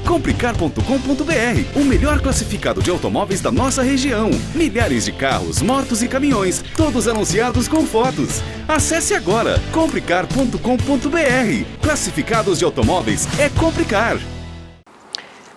Comprecar.com.br, o melhor classificado de automóveis da nossa região. Milhares de carros, motos e caminhões, todos anunciados com fotos. Acesse agora comprecar.com.br. Classificados de automóveis é Comprecar.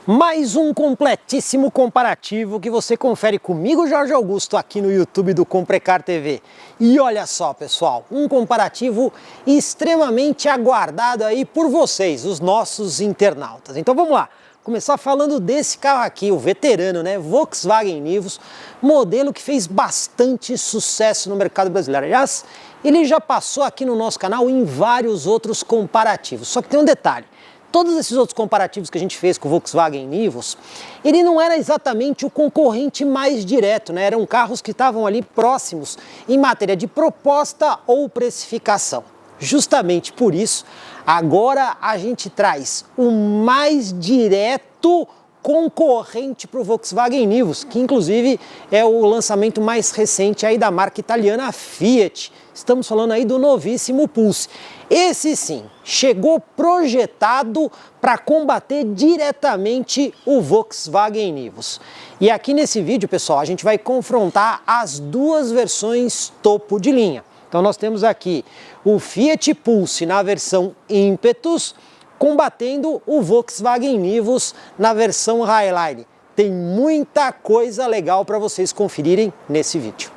Mais um completíssimo comparativo que você confere comigo, Jorge Augusto, aqui no YouTube do Comprecar TV. E olha só, pessoal, um comparativo extremamente aguardado aí por vocês, os nossos internautas. Então vamos lá, começar falando desse carro aqui, o veterano, né? Volkswagen Nivus, modelo que fez bastante sucesso no mercado brasileiro. Aliás, ele já passou aqui no nosso canal em vários outros comparativos, só que tem um detalhe. Todos esses outros comparativos que a gente fez com o Volkswagen Nivus, ele não era exatamente o concorrente mais direto, né? Eram carros que estavam ali próximos em matéria de proposta ou precificação. Justamente por isso, agora a gente traz o mais direto concorrente para o Volkswagen Nivus, que inclusive é o lançamento mais recente aí da marca italiana Fiat. Estamos falando aí do novíssimo Pulse. Esse sim, chegou projetado para combater diretamente o Volkswagen Nivus. E aqui nesse vídeo, pessoal, a gente vai confrontar as duas versões topo de linha. Então nós temos aqui o Fiat Pulse na versão Impetus, combatendo o Volkswagen Nivus na versão Highline. Tem muita coisa legal para vocês conferirem nesse vídeo.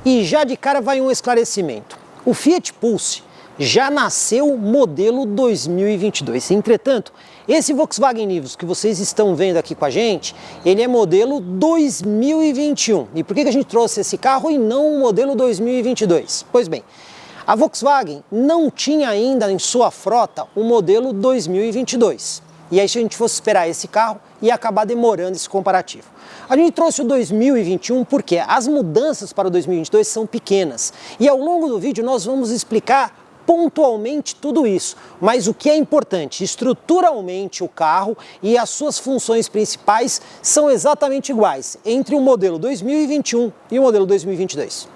E já de cara vai um esclarecimento. O Fiat Pulse já nasceu modelo 2022. Entretanto, esse Volkswagen Nivus que vocês estão vendo aqui com a gente, ele é modelo 2021. E por que a gente trouxe esse carro e não o modelo 2022? Pois bem, a Volkswagen não tinha ainda em sua frota o modelo 2022. E aí se a gente fosse esperar esse carro, ia acabar demorando esse comparativo. A gente trouxe o 2021 porque as mudanças para o 2022 são pequenas. E ao longo do vídeo nós vamos explicar pontualmente tudo isso. Mas o que é importante, estruturalmente o carro e as suas funções principais são exatamente iguais entre o modelo 2021 e o modelo 2022.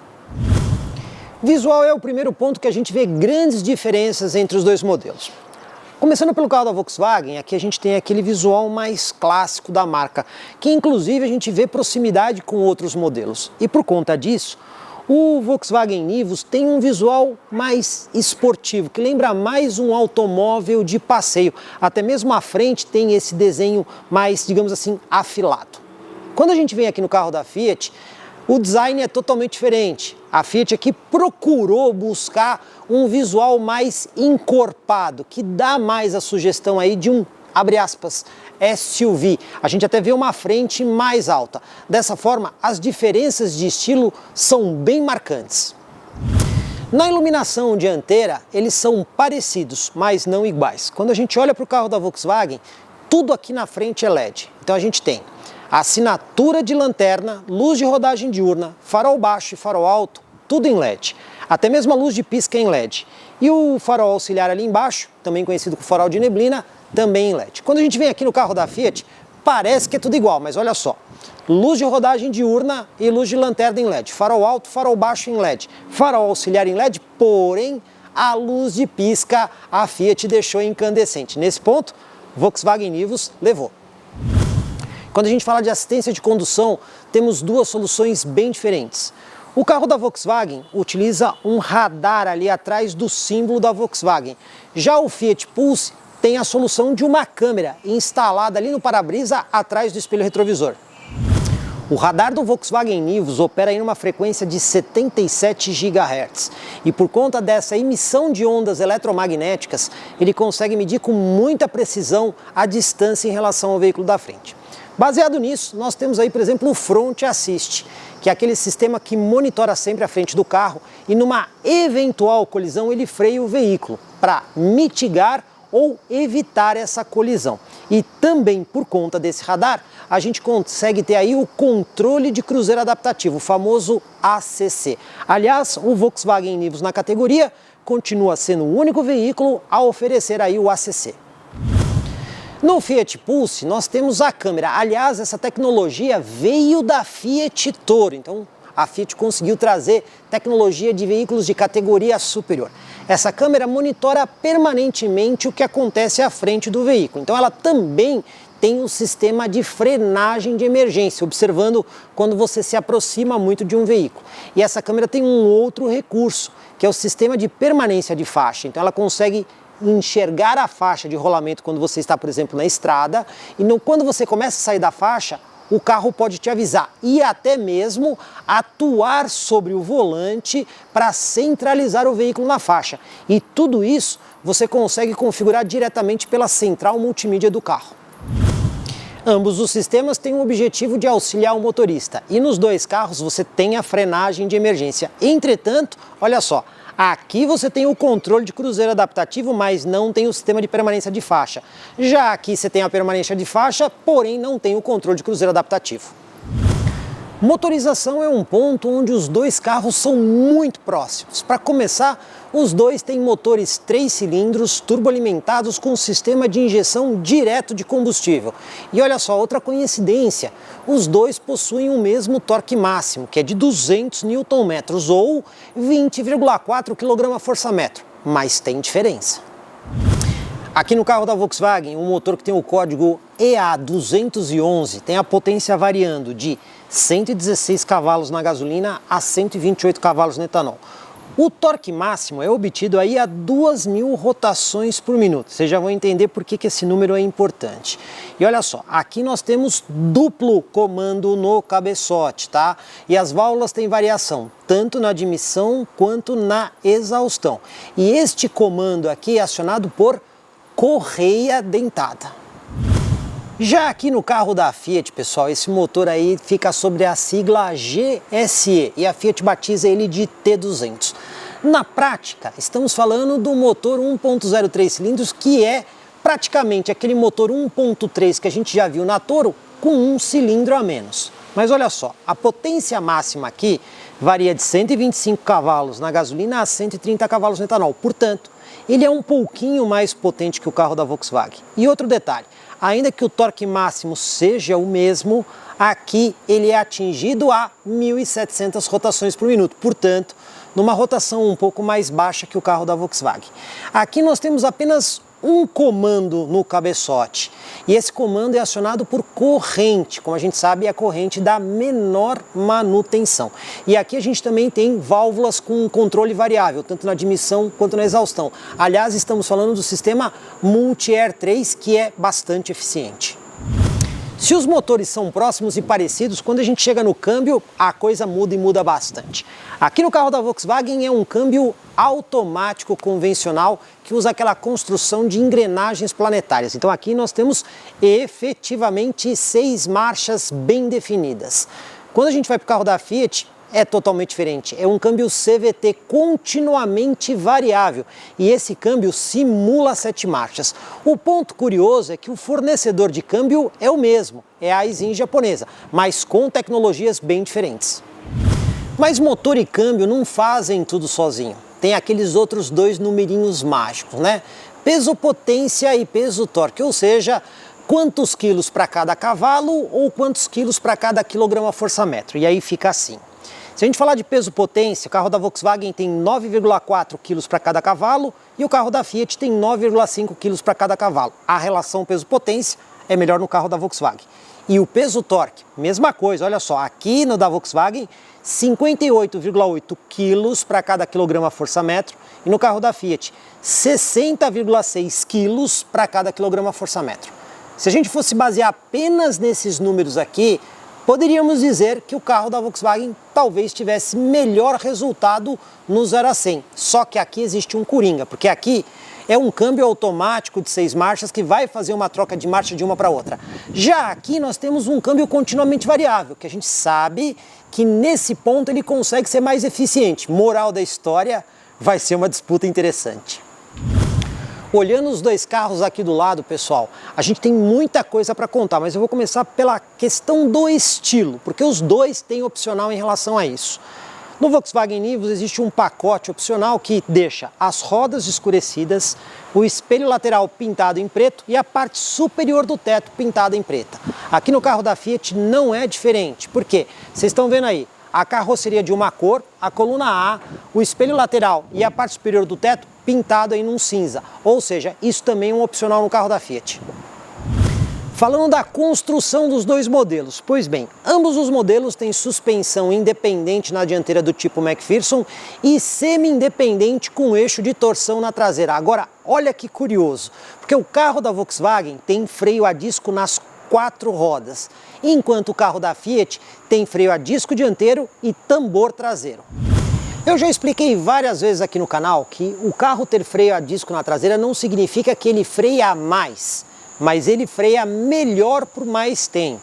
Visual é o primeiro ponto que a gente vê grandes diferenças entre os dois modelos. Começando pelo carro da Volkswagen, aqui a gente tem aquele visual mais clássico da marca, que inclusive a gente vê proximidade com outros modelos. E por conta disso, o Volkswagen Nivus tem um visual mais esportivo, que lembra mais um automóvel de passeio. Até mesmo a frente tem esse desenho mais, digamos assim, afilado. Quando a gente vem aqui no carro da Fiat, o design é totalmente diferente. A Fiat aqui procurou buscar um visual mais encorpado, que dá mais a sugestão aí de um, abre aspas, SUV. A gente até vê uma frente mais alta. Dessa forma, as diferenças de estilo são bem marcantes. Na iluminação dianteira, eles são parecidos, mas não iguais. Quando a gente olha para o carro da Volkswagen, tudo aqui na frente é LED. Então a gente tem assinatura de lanterna, luz de rodagem diurna, farol baixo e farol alto, tudo em LED. Até mesmo a luz de pisca em LED. E o farol auxiliar ali embaixo, também conhecido como farol de neblina, também em LED. Quando a gente vem aqui no carro da Fiat, parece que é tudo igual, mas olha só. Luz de rodagem diurna e luz de lanterna em LED. Farol alto, farol baixo em LED. Farol auxiliar em LED, porém a luz de pisca a Fiat deixou incandescente. Nesse ponto, Volkswagen Nivus levou. Quando a gente fala de assistência de condução, temos duas soluções bem diferentes. O carro da Volkswagen utiliza um radar ali atrás do símbolo da Volkswagen. Já o Fiat Pulse tem a solução de uma câmera instalada ali no para-brisa atrás do espelho retrovisor. O radar do Volkswagen Nivus opera em uma frequência de 77 GHz e por conta dessa emissão de ondas eletromagnéticas, ele consegue medir com muita precisão a distância em relação ao veículo da frente. Baseado nisso, nós temos aí, por exemplo, o Front Assist, que é aquele sistema que monitora sempre a frente do carro e numa eventual colisão ele freia o veículo para mitigar ou evitar essa colisão. E também por conta desse radar, a gente consegue ter aí o controle de cruzeiro adaptativo, o famoso ACC. Aliás, o Volkswagen Nivus na categoria continua sendo o único veículo a oferecer aí o ACC. No Fiat Pulse nós temos a câmera. Aliás, essa tecnologia veio da Fiat Toro, então a Fiat conseguiu trazer tecnologia de veículos de categoria superior. Essa câmera monitora permanentemente o que acontece à frente do veículo. Então ela também tem um sistema de frenagem de emergência, observando quando você se aproxima muito de um veículo. E essa câmera tem um outro recurso, que é o sistema de permanência de faixa. Então ela consegue enxergar a faixa de rolamento quando você está, por exemplo, na estrada, e quando você começa a sair da faixa, o carro pode te avisar e até mesmo atuar sobre o volante para centralizar o veículo na faixa. E tudo isso você consegue configurar diretamente pela central multimídia do carro. Ambos os sistemas têm o objetivo de auxiliar o motorista e nos dois carros você tem a frenagem de emergência. Entretanto, olha só, aqui você tem o controle de cruzeiro adaptativo, mas não tem o sistema de permanência de faixa. Já aqui você tem a permanência de faixa, porém não tem o controle de cruzeiro adaptativo. Motorização é um ponto onde os dois carros são muito próximos. Para começar, os dois têm motores 3 cilindros turboalimentados com sistema de injeção direto de combustível. E olha só, outra coincidência, os dois possuem o mesmo torque máximo, que é de 200 Nm ou 20,4 kgfm, mas tem diferença. Aqui no carro da Volkswagen, um motor que tem o código EA211 tem a potência variando de 116 cavalos na gasolina a 128 cavalos no etanol. O torque máximo é obtido aí a 2.000 rotações por minuto. Vocês já vão entender por que esse número é importante. E olha só, aqui nós temos duplo comando no cabeçote, tá? E as válvulas têm variação, tanto na admissão quanto na exaustão. E este comando aqui é acionado por correia dentada. Já aqui no carro da Fiat, pessoal, esse motor aí fica sobre a sigla GSE e a Fiat batiza ele de T200. Na prática, estamos falando do motor 1.0 cilindros, que é praticamente aquele motor 1.3 que a gente já viu na Toro, com um cilindro a menos. Mas olha só, a potência máxima aqui varia de 125 cavalos na gasolina a 130 cavalos no etanol. Portanto, ele é um pouquinho mais potente que o carro da Volkswagen. E outro detalhe, ainda que o torque máximo seja o mesmo, aqui ele é atingido a 1.700 rotações por minuto. Portanto, numa rotação um pouco mais baixa que o carro da Volkswagen. Aqui nós temos apenas um comando no cabeçote. E esse comando é acionado por corrente, como a gente sabe, é a corrente da menor manutenção. E aqui a gente também tem válvulas com controle variável, tanto na admissão quanto na exaustão. Aliás, estamos falando do sistema Multi-Air 3, que é bastante eficiente. Se os motores são próximos e parecidos, quando a gente chega no câmbio, a coisa muda e muda bastante. Aqui no carro da Volkswagen é um câmbio automático convencional que usa aquela construção de engrenagens planetárias. Então aqui nós temos efetivamente 6 marchas bem definidas. Quando a gente vai para o carro da Fiat, é totalmente diferente. É um câmbio CVT continuamente variável e esse câmbio simula 7 marchas. O ponto curioso é que o fornecedor de câmbio é o mesmo, é a Aisin japonesa, mas com tecnologias bem diferentes. Mas motor e câmbio não fazem tudo sozinho. Tem aqueles outros dois numerinhos mágicos, né? Peso potência e peso torque, ou seja, quantos quilos para cada cavalo ou quantos quilos para cada quilograma-força-metro. E aí fica assim. Se a gente falar de peso potência, o carro da Volkswagen tem 9,4 quilos para cada cavalo e o carro da Fiat tem 9,5 quilos para cada cavalo. A relação peso-potência é melhor no carro da Volkswagen. E o peso-torque, mesma coisa, olha só, aqui no da Volkswagen, 58,8 quilos para cada quilograma-força-metro e no carro da Fiat, 60,6 quilos para cada quilograma-força-metro. Se a gente fosse basear apenas nesses números aqui, poderíamos dizer que o carro da Volkswagen talvez tivesse melhor resultado no 0 a 100. Só que aqui existe um coringa, porque aqui é um câmbio automático de 6 marchas que vai fazer uma troca de marcha de uma para outra. Já aqui nós temos um câmbio continuamente variável, que a gente sabe que nesse ponto ele consegue ser mais eficiente. Moral da história, vai ser uma disputa interessante. Olhando os dois carros aqui do lado, pessoal, a gente tem muita coisa para contar, mas eu vou começar pela questão do estilo, porque os dois têm opcional em relação a isso. No Volkswagen Nivus existe um pacote opcional que deixa as rodas escurecidas, o espelho lateral pintado em preto e a parte superior do teto pintada em preta. Aqui no carro da Fiat não é diferente, porque vocês estão vendo aí, a carroceria de uma cor, a coluna A, o espelho lateral e a parte superior do teto pintado aí num cinza. Ou seja, isso também é um opcional no carro da Fiat. Falando da construção dos dois modelos, pois bem, ambos os modelos têm suspensão independente na dianteira do tipo McPherson e semi-independente com eixo de torção na traseira. Agora, olha que curioso, porque o carro da Volkswagen tem freio a disco nas 4 rodas, enquanto o carro da Fiat tem freio a disco dianteiro e tambor traseiro. Eu já expliquei várias vezes aqui no canal que o carro ter freio a disco na traseira não significa que ele freia mais, mas ele freia melhor por mais tempo.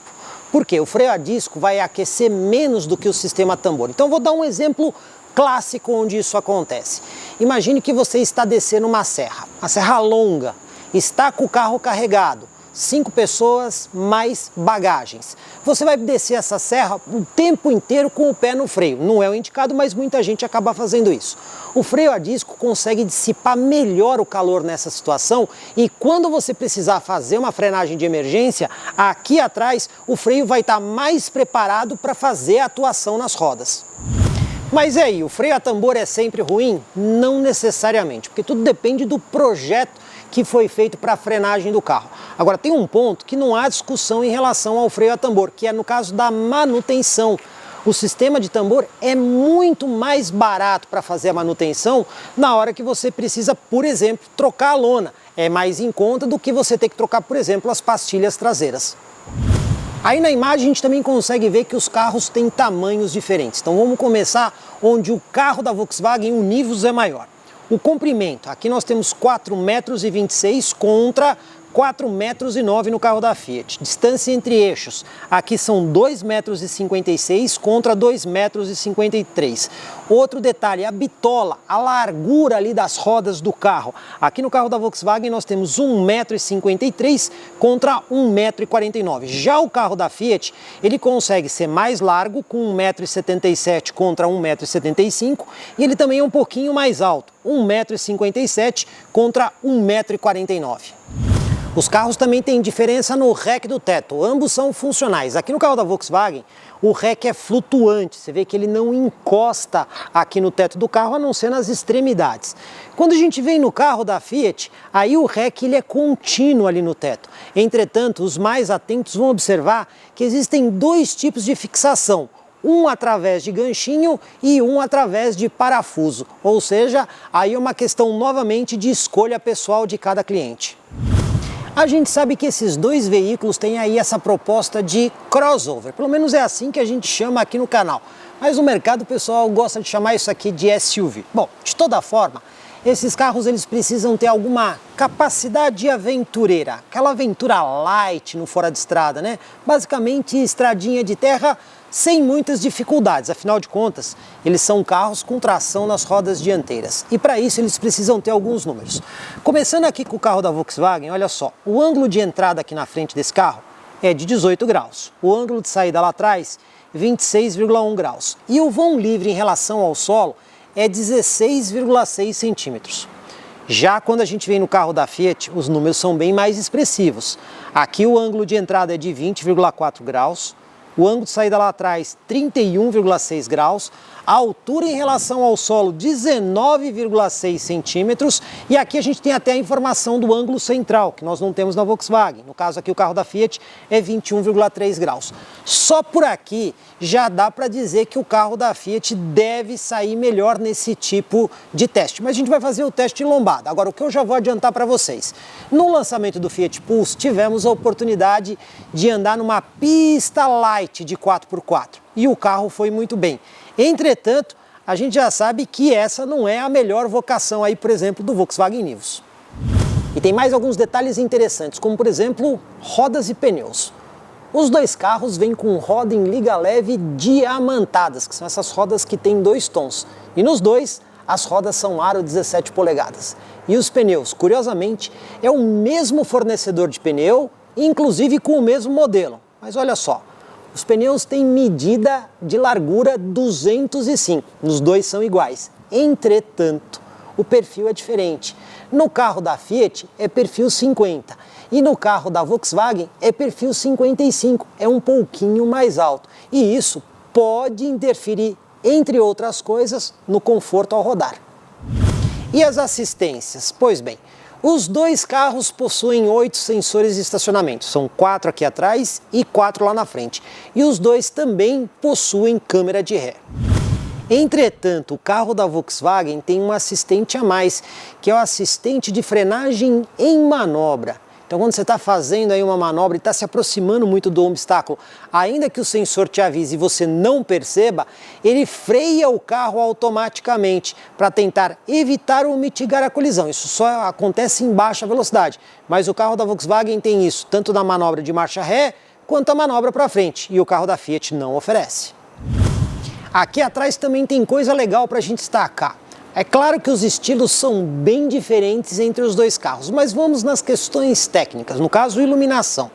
Por quê? O freio a disco vai aquecer menos do que o sistema tambor. Então vou dar um exemplo clássico onde isso acontece. Imagine que você está descendo uma serra longa, está com o carro carregado, 5 pessoas mais bagagens. Você vai descer essa serra o tempo inteiro com o pé no freio. Não é o indicado, mas muita gente acaba fazendo isso. O freio a disco consegue dissipar melhor o calor nessa situação e quando você precisar fazer uma frenagem de emergência, aqui atrás o freio vai estar mais preparado para fazer a atuação nas rodas. Mas e aí, o freio a tambor é sempre ruim? Não necessariamente, porque tudo depende do projeto que foi feito para a frenagem do carro. Agora, tem um ponto que não há discussão em relação ao freio a tambor, que é no caso da manutenção. O sistema de tambor é muito mais barato para fazer a manutenção na hora que você precisa, por exemplo, trocar a lona. É mais em conta do que você ter que trocar, por exemplo, as pastilhas traseiras. Aí na imagem a gente também consegue ver que os carros têm tamanhos diferentes. Então vamos começar onde o carro da Volkswagen, o Nivus, é maior. O comprimento, aqui nós temos 4,26 m contra 4,09 m no carro da Fiat. Distância entre eixos, aqui são 2,56 m contra 2,53 m. Outro detalhe, a bitola, a largura ali das rodas do carro. Aqui no carro da Volkswagen nós temos 1,53 m contra 1,49 m. Já o carro da Fiat, ele consegue ser mais largo, com 1,77 m contra 1,75 m, e ele também é um pouquinho mais alto, 1,57 m contra 1,49 m. Os carros também têm diferença no REC do teto, ambos são funcionais. Aqui no carro da Volkswagen, o REC é flutuante, você vê que ele não encosta aqui no teto do carro, a não ser nas extremidades. Quando a gente vem no carro da Fiat, aí o REC ele é contínuo ali no teto. Entretanto, os mais atentos vão observar que existem 2 tipos de fixação. Um através de ganchinho e um através de parafuso. Ou seja, aí é uma questão novamente de escolha pessoal de cada cliente. A gente sabe que esses 2 veículos têm aí essa proposta de crossover, pelo menos é assim que a gente chama aqui no canal. Mas no mercado o pessoal gosta de chamar isso aqui de SUV. Bom, de toda forma, esses carros eles precisam ter alguma capacidade aventureira, aquela aventura light no fora de estrada, né? Basicamente estradinha de terra sem muitas dificuldades, afinal de contas, eles são carros com tração nas rodas dianteiras. E para isso eles precisam ter alguns números. Começando aqui com o carro da Volkswagen, olha só, o ângulo de entrada aqui na frente desse carro é de 18 graus. O ângulo de saída lá atrás, 26,1 graus. E o vão livre em relação ao solo é 16,6 centímetros. Já quando a gente vem no carro da Fiat, os números são bem mais expressivos. Aqui o ângulo de entrada é de 20,4 graus. O ângulo de saída lá atrás, 31,6 graus, a altura em relação ao solo, 19,6 centímetros, e aqui a gente tem até a informação do ângulo central, que nós não temos na Volkswagen. No caso aqui o carro da Fiat é 21,3 graus. Só por aqui já dá para dizer que o carro da Fiat deve sair melhor nesse tipo de teste, mas a gente vai fazer o teste em lombada. Agora, o que eu já vou adiantar para vocês, no lançamento do Fiat Pulse tivemos a oportunidade de andar numa pista light de 4x4 e o carro foi muito bem. Entretanto, a gente já sabe que essa não é a melhor vocação aí, por exemplo, do Volkswagen Nivus. E tem mais alguns detalhes interessantes, como por exemplo, rodas e pneus. Os 2 carros vêm com roda em liga leve diamantadas, que são essas rodas que têm 2 tons. E nos 2, as rodas são aro 17 polegadas. E os pneus, curiosamente, é o mesmo fornecedor de pneu, inclusive com o mesmo modelo. Mas olha só, os pneus têm medida de largura 205, nos 2 são iguais. Entretanto, o perfil é diferente. No carro da Fiat é perfil 50 e no carro da Volkswagen é perfil 55, é um pouquinho mais alto. E isso pode interferir, entre outras coisas, no conforto ao rodar. E as assistências? Pois bem, os dois carros possuem 8 sensores de estacionamento, são 4 aqui atrás e 4 lá na frente. E os dois também possuem câmera de ré. Entretanto, o carro da Volkswagen tem um assistente a mais, que é o assistente de frenagem em manobra. Então, quando você está fazendo aí uma manobra e está se aproximando muito do obstáculo, ainda que o sensor te avise e você não perceba, ele freia o carro automaticamente para tentar evitar ou mitigar a colisão. Isso só acontece em baixa velocidade, mas o carro da Volkswagen tem isso, tanto na manobra de marcha ré, quanto a manobra para frente, e o carro da Fiat não oferece. Aqui atrás também tem coisa legal para a gente destacar. É claro que os estilos são bem diferentes entre os dois carros, mas vamos nas questões técnicas, no caso, iluminação.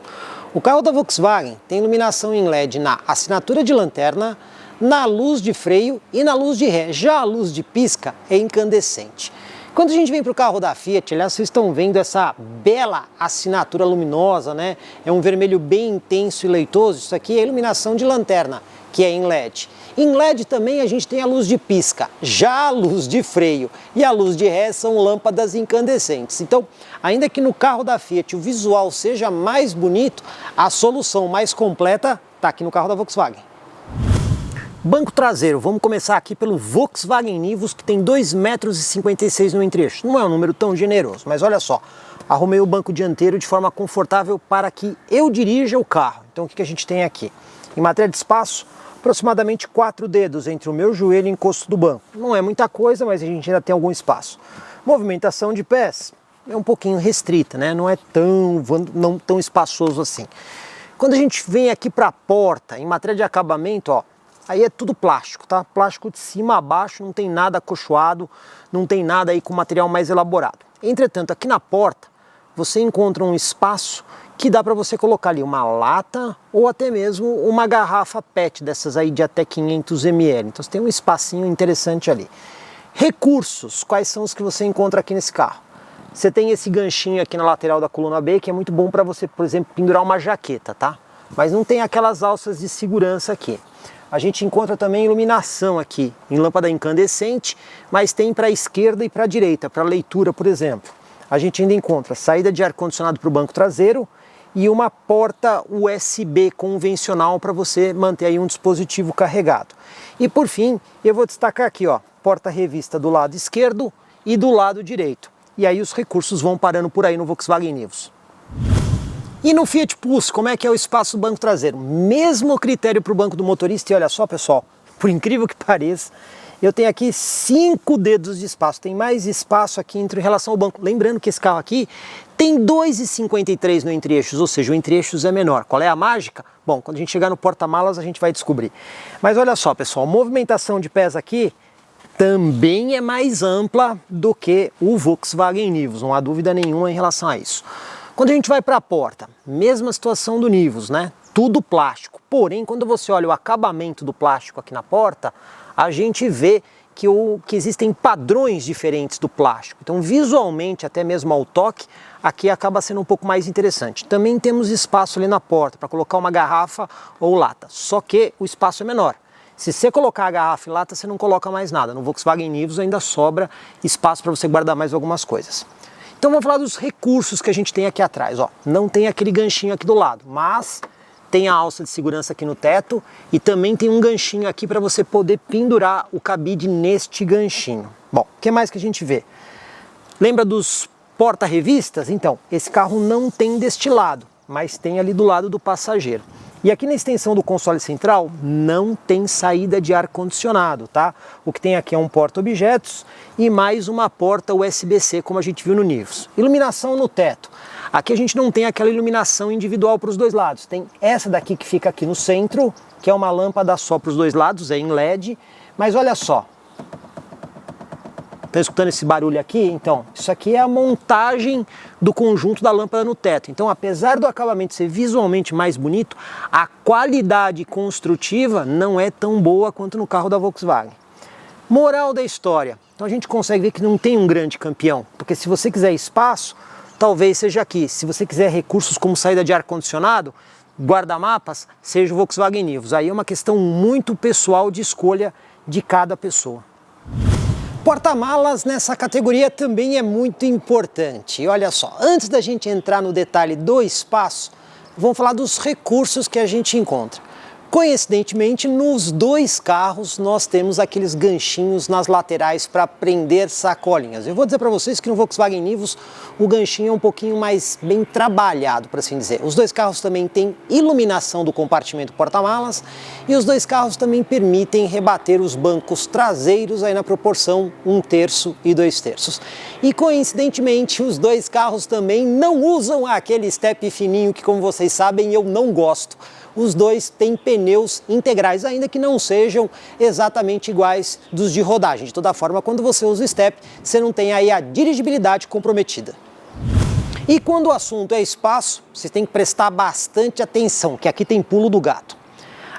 O carro da Volkswagen tem iluminação em LED na assinatura de lanterna, na luz de freio e na luz de ré. Já a luz de pisca é incandescente. Quando a gente vem para o carro da Fiat, aliás, vocês estão vendo essa bela assinatura luminosa, né? É um vermelho bem intenso e leitoso. Isso aqui é iluminação de lanterna, que é em LED. Em LED também a gente tem a luz de pisca, já a luz de freio e a luz de ré são lâmpadas incandescentes. Então, ainda que no carro da Fiat o visual seja mais bonito, a solução mais completa está aqui no carro da Volkswagen. Banco traseiro, vamos começar aqui pelo Volkswagen Nivus, que tem 2,56 m no entre-eixo. Não é um número tão generoso, mas olha só, arrumei o banco dianteiro de forma confortável para que eu dirija o carro. Então o que a gente tem aqui? Em matéria de espaço, aproximadamente 4 dedos entre o meu joelho e o encosto do banco. Não é muita coisa, mas a gente ainda tem algum espaço. Movimentação de pés é um pouquinho restrita, né? Não é não tão espaçoso assim. Quando a gente vem aqui para a porta, em matéria de acabamento, ó, aí é tudo plástico, tá? Plástico de cima a baixo, não tem nada acolchoado, não tem nada aí com material mais elaborado. Entretanto, aqui na porta, você encontra um espaço que dá para você colocar ali uma lata ou até mesmo uma garrafa PET dessas aí de até 500 ml. Então você tem um espacinho interessante ali. Recursos, quais são os que você encontra aqui nesse carro? Você tem esse ganchinho aqui na lateral da coluna B, que é muito bom para você, por exemplo, pendurar uma jaqueta, tá? Mas não tem aquelas alças de segurança aqui. A gente encontra também iluminação aqui, em lâmpada incandescente, mas tem para a esquerda e para a direita, para leitura, por exemplo. A gente ainda encontra saída de ar-condicionado para o banco traseiro e uma porta USB convencional para você manter aí um dispositivo carregado. E por fim, eu vou destacar aqui, ó, porta-revista do lado esquerdo e do lado direito. E aí os recursos vão parando por aí no Volkswagen Nivus. E no Fiat Pulse, como é que é o espaço do banco traseiro? Mesmo critério para o banco do motorista, e olha só, pessoal, por incrível que pareça, eu tenho aqui 5 dedos de espaço, tem mais espaço aqui em relação ao banco. Lembrando que esse carro aqui tem 2,53 no entre-eixos, ou seja, o entre-eixos é menor. Qual é a mágica? Bom, quando a gente chegar no porta-malas a gente vai descobrir. Mas olha só, pessoal, a movimentação de pés aqui também é mais ampla do que o Volkswagen Nivus, não há dúvida nenhuma em relação a isso. Quando a gente vai para a porta, mesma situação do Nivus, né? Tudo plástico. Porém, quando você olha o acabamento do plástico aqui na porta, a gente vê que existem padrões diferentes do plástico. Então, visualmente, até mesmo ao toque, aqui acaba sendo um pouco mais interessante. Também temos espaço ali na porta para colocar uma garrafa ou lata, só que o espaço é menor. Se você colocar a garrafa e lata, você não coloca mais nada. No Volkswagen Nivus ainda sobra espaço para você guardar mais algumas coisas. Então vamos falar dos recursos que a gente tem aqui atrás. Ó, não tem aquele ganchinho aqui do lado, mas tem a alça de segurança aqui no teto e também tem um ganchinho aqui para você poder pendurar o cabide neste ganchinho. Bom, o que mais que a gente vê? Lembra dos porta-revistas? Então, esse carro não tem deste lado, mas tem ali do lado do passageiro. E aqui na extensão do console central não tem saída de ar-condicionado, tá? O que tem aqui é um porta-objetos e mais uma porta USB-C, como a gente viu no Nivus. Iluminação no teto. Aqui a gente não tem aquela iluminação individual para os dois lados. Tem essa daqui que fica aqui no centro, que é uma lâmpada só para os dois lados, é em LED. Mas olha só. Tá escutando esse barulho aqui? Então, isso aqui é a montagem do conjunto da lâmpada no teto. Então, apesar do acabamento ser visualmente mais bonito, a qualidade construtiva não é tão boa quanto no carro da Volkswagen. Moral da história. Então a gente consegue ver que não tem um grande campeão, porque se você quiser espaço, talvez seja aqui. Se você quiser recursos como saída de ar-condicionado, guarda-mapas, seja o Volkswagen Nivus. Aí é uma questão muito pessoal de escolha de cada pessoa. Porta-malas nessa categoria também é muito importante. E olha só, antes da gente entrar no detalhe do espaço, vamos falar dos recursos que a gente encontra. Coincidentemente, nos dois carros nós temos aqueles ganchinhos nas laterais para prender sacolinhas. Eu vou dizer para vocês que no Volkswagen Nivus o ganchinho é um pouquinho mais bem trabalhado, por assim dizer. Os dois carros também têm iluminação do compartimento porta-malas e os dois carros também permitem rebater os bancos traseiros aí na proporção 1/3 e 2/3. E coincidentemente os dois carros também não usam aquele step fininho que, como vocês sabem, eu não gosto. Os dois têm pneus integrais, ainda que não sejam exatamente iguais dos de rodagem. De toda forma, quando você usa o step, você não tem aí a dirigibilidade comprometida. E quando o assunto é espaço, você tem que prestar bastante atenção, que aqui tem pulo do gato.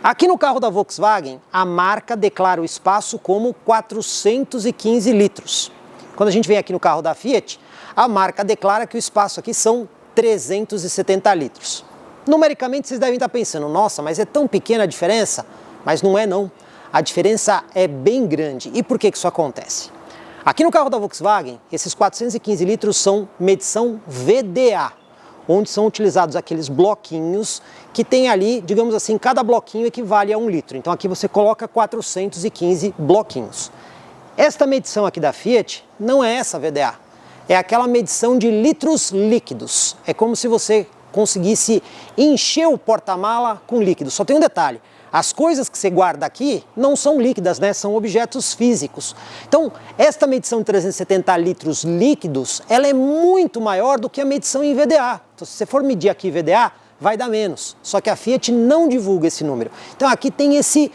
Aqui no carro da Volkswagen, a marca declara o espaço como 415 litros. Quando a gente vem aqui no carro da Fiat, a marca declara que o espaço aqui são 370 litros. Numericamente vocês devem estar pensando, nossa, mas é tão pequena a diferença? Mas não é não. A diferença é bem grande. E por que isso acontece? Aqui no carro da Volkswagen, esses 415 litros são medição VDA, onde são utilizados aqueles bloquinhos que tem ali, digamos assim, cada bloquinho equivale a 1 litro. Então aqui você coloca 415 bloquinhos. Esta medição aqui da Fiat não é essa VDA, é aquela medição de litros líquidos. É como se você conseguisse encher o porta-mala com líquido. Só tem um detalhe, as coisas que você guarda aqui não são líquidas, né? São objetos físicos. Então, esta medição de 370 litros líquidos, ela é muito maior do que a medição em VDA. Então, se você for medir aqui VDA, vai dar menos. Só que a Fiat não divulga esse número. Então, aqui tem esse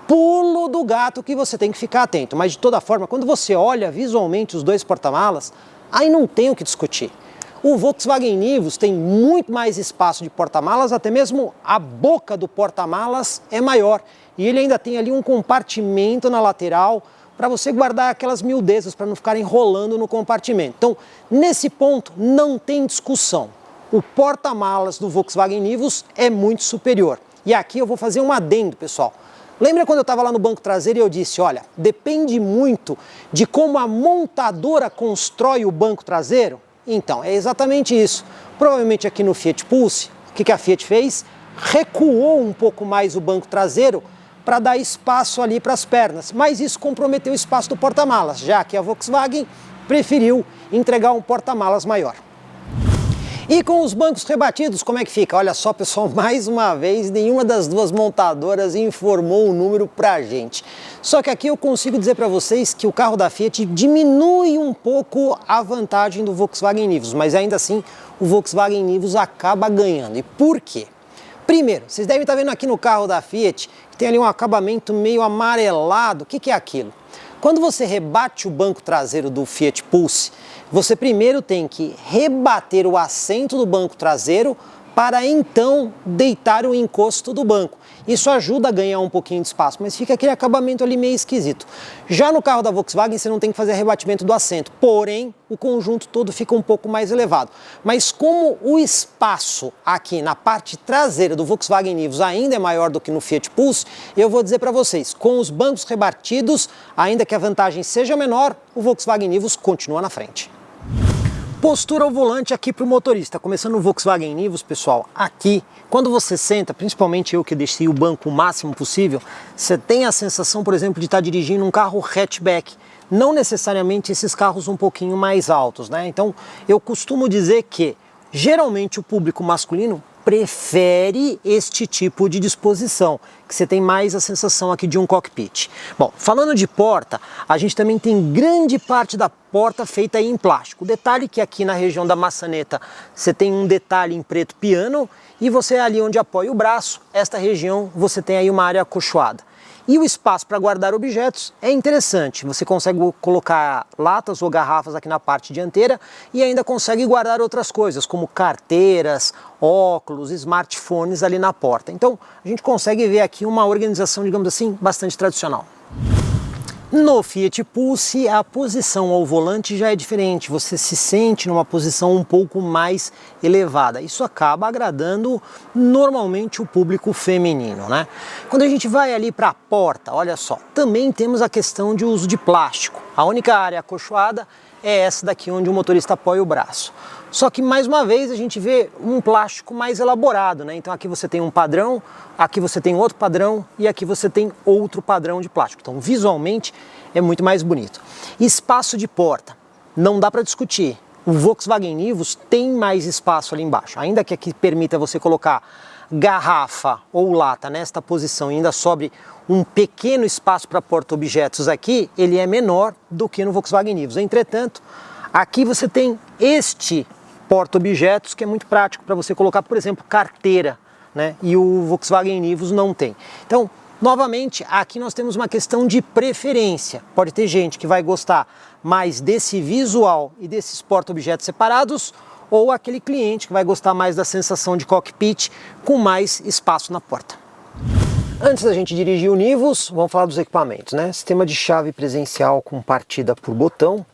pulo do gato que você tem que ficar atento. Mas, de toda forma, quando você olha visualmente os dois porta-malas, aí não tem o que discutir. O Volkswagen Nivus tem muito mais espaço de porta-malas, até mesmo a boca do porta-malas é maior. E ele ainda tem ali um compartimento na lateral para você guardar aquelas miudezas, para não ficar enrolando no compartimento. Então, nesse ponto, não tem discussão. O porta-malas do Volkswagen Nivus é muito superior. E aqui eu vou fazer um adendo, pessoal. Lembra quando eu estava lá no banco traseiro e eu disse, olha, depende muito de como a montadora constrói o banco traseiro? Então, é exatamente isso. Provavelmente aqui no Fiat Pulse, o que a Fiat fez? Recuou um pouco mais o banco traseiro para dar espaço ali para as pernas, mas isso comprometeu o espaço do porta-malas, já que a Volkswagen preferiu entregar um porta-malas maior. E com os bancos rebatidos, como é que fica? Olha só, pessoal, mais uma vez, nenhuma das duas montadoras informou o número pra gente. Só que aqui eu consigo dizer para vocês que o carro da Fiat diminui um pouco a vantagem do Volkswagen Nivus, mas ainda assim o Volkswagen Nivus acaba ganhando. E por quê? Primeiro, vocês devem estar vendo aqui no carro da Fiat que tem ali um acabamento meio amarelado. O que é aquilo? Quando você rebate o banco traseiro do Fiat Pulse, você primeiro tem que rebater o assento do banco traseiro para então deitar o encosto do banco. Isso ajuda a ganhar um pouquinho de espaço, mas fica aquele acabamento ali meio esquisito. Já no carro da Volkswagen você não tem que fazer rebatimento do assento, porém o conjunto todo fica um pouco mais elevado. Mas como o espaço aqui na parte traseira do Volkswagen Nivus ainda é maior do que no Fiat Pulse, eu vou dizer para vocês, com os bancos rebatidos, ainda que a vantagem seja menor, o Volkswagen Nivus continua na frente. Postura ao volante aqui para o motorista. Começando no Volkswagen Nivus, pessoal, aqui, quando você senta, principalmente eu que deixei o banco o máximo possível, você tem a sensação, por exemplo, de estar dirigindo um carro hatchback. Não necessariamente esses carros um pouquinho mais altos, né? Então, eu costumo dizer que, geralmente, o público masculino prefere este tipo de disposição, que você tem mais a sensação aqui de um cockpit. Bom, falando de porta, a gente também tem grande parte da porta feita em plástico. O detalhe é que aqui na região da maçaneta você tem um detalhe em preto piano e você ali onde apoia o braço, esta região você tem aí uma área acolchoada. E o espaço para guardar objetos é interessante, você consegue colocar latas ou garrafas aqui na parte dianteira e ainda consegue guardar outras coisas, como carteiras, óculos, smartphones ali na porta. Então a gente consegue ver aqui uma organização, digamos assim, bastante tradicional. No Fiat Pulse, a posição ao volante já é diferente, você se sente numa posição um pouco mais elevada. Isso acaba agradando normalmente o público feminino, né? Quando a gente vai ali para a porta, olha só, também temos a questão de uso de plástico. A única área acolchoada é essa daqui onde o motorista apoia o braço. Só que mais uma vez a gente vê um plástico mais elaborado, né? Então aqui você tem um padrão, aqui você tem outro padrão e aqui você tem outro padrão de plástico. Então visualmente é muito mais bonito. Espaço de porta, não dá para discutir. O Volkswagen Nivus tem mais espaço ali embaixo, ainda que aqui permita você colocar garrafa ou lata nesta posição e ainda sobre um pequeno espaço para porta-objetos aqui, ele é menor do que no Volkswagen Nivus. Entretanto, aqui você tem este porta-objetos que é muito prático para você colocar, por exemplo, carteira, né? E o Volkswagen Nivus não tem. Então, novamente, aqui nós temos uma questão de preferência. Pode ter gente que vai gostar mais desse visual e desses porta-objetos separados, ou aquele cliente que vai gostar mais da sensação de cockpit com mais espaço na porta. Antes da gente dirigir o Nivus, vamos falar dos equipamentos, né? Sistema de chave presencial com partida por botão.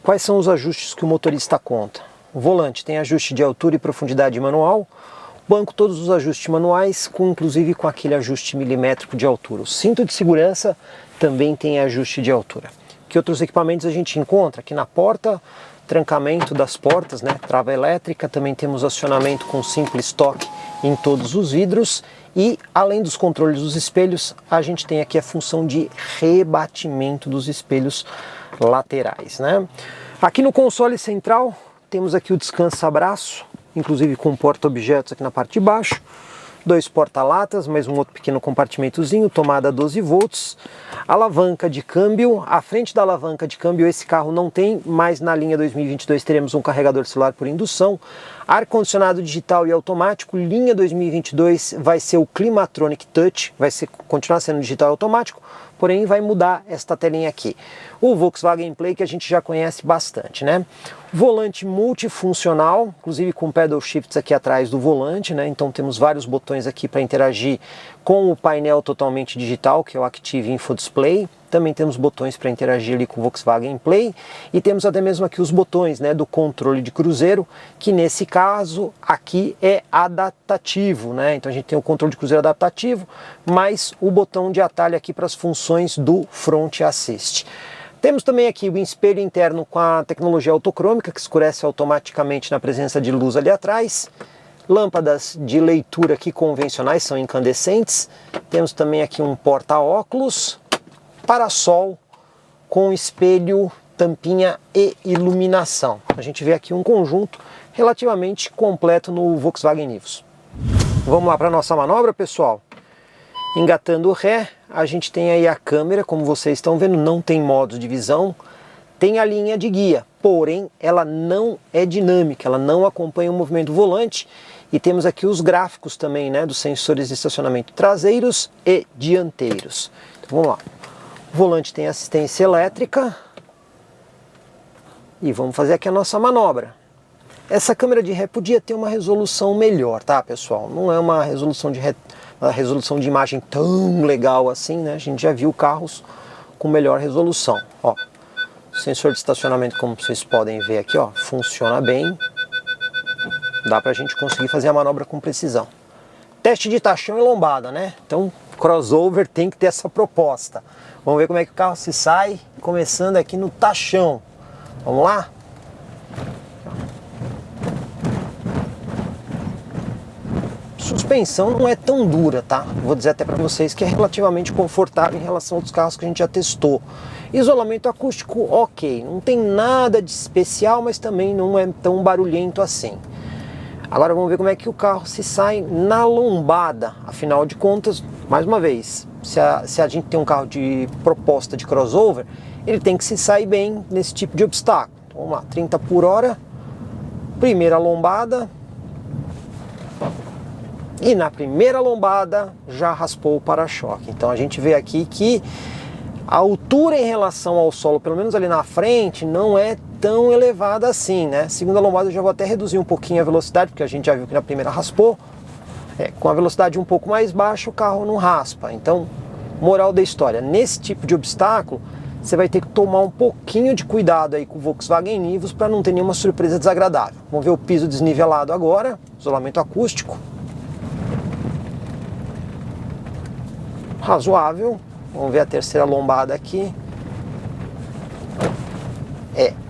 Quais são os ajustes que o motorista conta? O volante tem ajuste de altura e profundidade manual. O banco, todos os ajustes manuais, inclusive com aquele ajuste milimétrico de altura. O cinto de segurança também tem ajuste de altura. Que outros equipamentos a gente encontra? Aqui na porta, trancamento das portas, né? Trava elétrica, também temos acionamento com simples toque em todos os vidros. E além dos controles dos espelhos, a gente tem aqui a função de rebatimento dos espelhos laterais, né? Aqui no console central temos aqui o descansa-braço, inclusive com porta-objetos aqui na parte de baixo, dois porta-latas, mais um outro pequeno compartimentozinho, tomada 12 volts, alavanca de câmbio. À frente da alavanca de câmbio esse carro não tem, mas na linha 2022 teremos um carregador celular por indução, ar-condicionado digital e automático. Linha 2022 vai ser o Climatronic Touch, continuar sendo digital e automático, porém vai mudar esta telinha aqui. O Volkswagen Play que a gente já conhece bastante, né? Volante multifuncional, inclusive com pedal shifts aqui atrás do volante, né? Então temos vários botões aqui para interagir com o painel totalmente digital, que é o Active Info Display. Também temos botões para interagir ali com o Volkswagen Play e temos até mesmo aqui os botões, né, do controle de cruzeiro, que nesse caso aqui é adaptativo, né? Então a gente tem o controle de cruzeiro adaptativo, mais o botão de atalho aqui para as funções do Front Assist. Temos também aqui o espelho interno com a tecnologia autocrômica, que escurece automaticamente na presença de luz ali atrás. Lâmpadas de leitura aqui convencionais, são incandescentes. Temos também aqui um porta-óculos, parasol com espelho, tampinha e iluminação. A gente vê aqui um conjunto relativamente completo no Volkswagen Nivus. Vamos lá para a nossa manobra, pessoal. Engatando o ré, a gente tem aí a câmera, como vocês estão vendo, não tem modos de visão, tem a linha de guia, porém ela não é dinâmica, ela não acompanha o movimento do volante, e temos aqui os gráficos também, né, dos sensores de estacionamento traseiros e dianteiros. Então vamos lá, o volante tem assistência elétrica, e vamos fazer aqui a nossa manobra. Essa câmera de ré podia ter uma resolução melhor, tá, pessoal? Não é uma resolução de imagem tão legal assim, né? A gente já viu carros com melhor resolução. Ó, o sensor de estacionamento, como vocês podem ver aqui, ó, funciona bem. Dá pra gente conseguir fazer a manobra com precisão. Teste de tachão e lombada, né? Então, crossover tem que ter essa proposta. Vamos ver como é que o carro se sai, começando aqui no tachão. Vamos lá? Suspensão não é tão dura, tá? Vou dizer até para vocês que é relativamente confortável em relação a outros carros que a gente já testou. Isolamento acústico, ok, não tem nada de especial, mas também não é tão barulhento assim. Agora vamos ver como é que o carro se sai na lombada. Afinal de contas, mais uma vez, se a gente tem um carro de proposta de crossover, ele tem que se sair bem nesse tipo de obstáculo. Então, vamos lá, 30 por hora, primeira lombada. E na primeira lombada já raspou o para-choque. Então a gente vê aqui que a altura em relação ao solo, pelo menos ali na frente, não é tão elevada assim, né? Segunda lombada eu já vou até reduzir um pouquinho a velocidade, porque a gente já viu que na primeira raspou. Com a velocidade um pouco mais baixa o carro não raspa. Então, moral da história, nesse tipo de obstáculo, você vai ter que tomar um pouquinho de cuidado aí com o Volkswagen Nivus para não ter nenhuma surpresa desagradável. Vamos ver o piso desnivelado agora, isolamento acústico. Razoável. Vamos ver a terceira lombada aqui.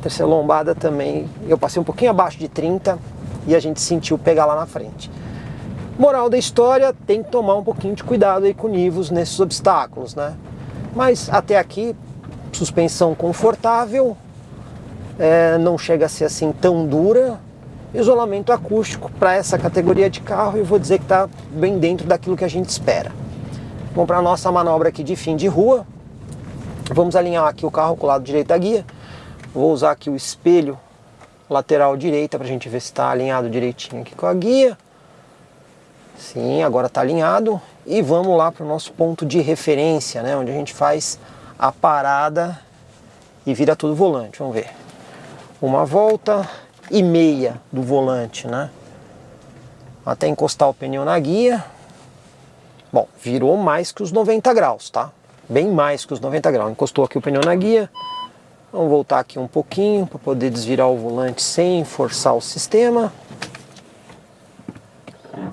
Terceira lombada também, eu passei um pouquinho abaixo de 30 e a gente sentiu pegar lá na frente. Moral da história, tem que tomar um pouquinho de cuidado aí com o Nivus nesses obstáculos, né? Mas até aqui, suspensão confortável, não chega a ser assim tão dura. Isolamento acústico para essa categoria de carro, eu vou dizer que está bem dentro daquilo que a gente espera. Vamos para a nossa manobra aqui de fim de rua. Vamos alinhar aqui o carro com o lado direito da guia. Vou usar aqui o espelho lateral direita para a gente ver se está alinhado direitinho aqui com a guia. Sim, agora está alinhado. E vamos lá para o nosso ponto de referência, né? Onde a gente faz a parada e vira tudo volante. Vamos ver. 1,5 voltas do volante, né? Até encostar o pneu na guia. Bom, virou mais que os 90 graus, tá? Bem mais que os 90 graus. Encostou aqui o pneu na guia. Vamos voltar aqui um pouquinho para poder desvirar o volante sem forçar o sistema.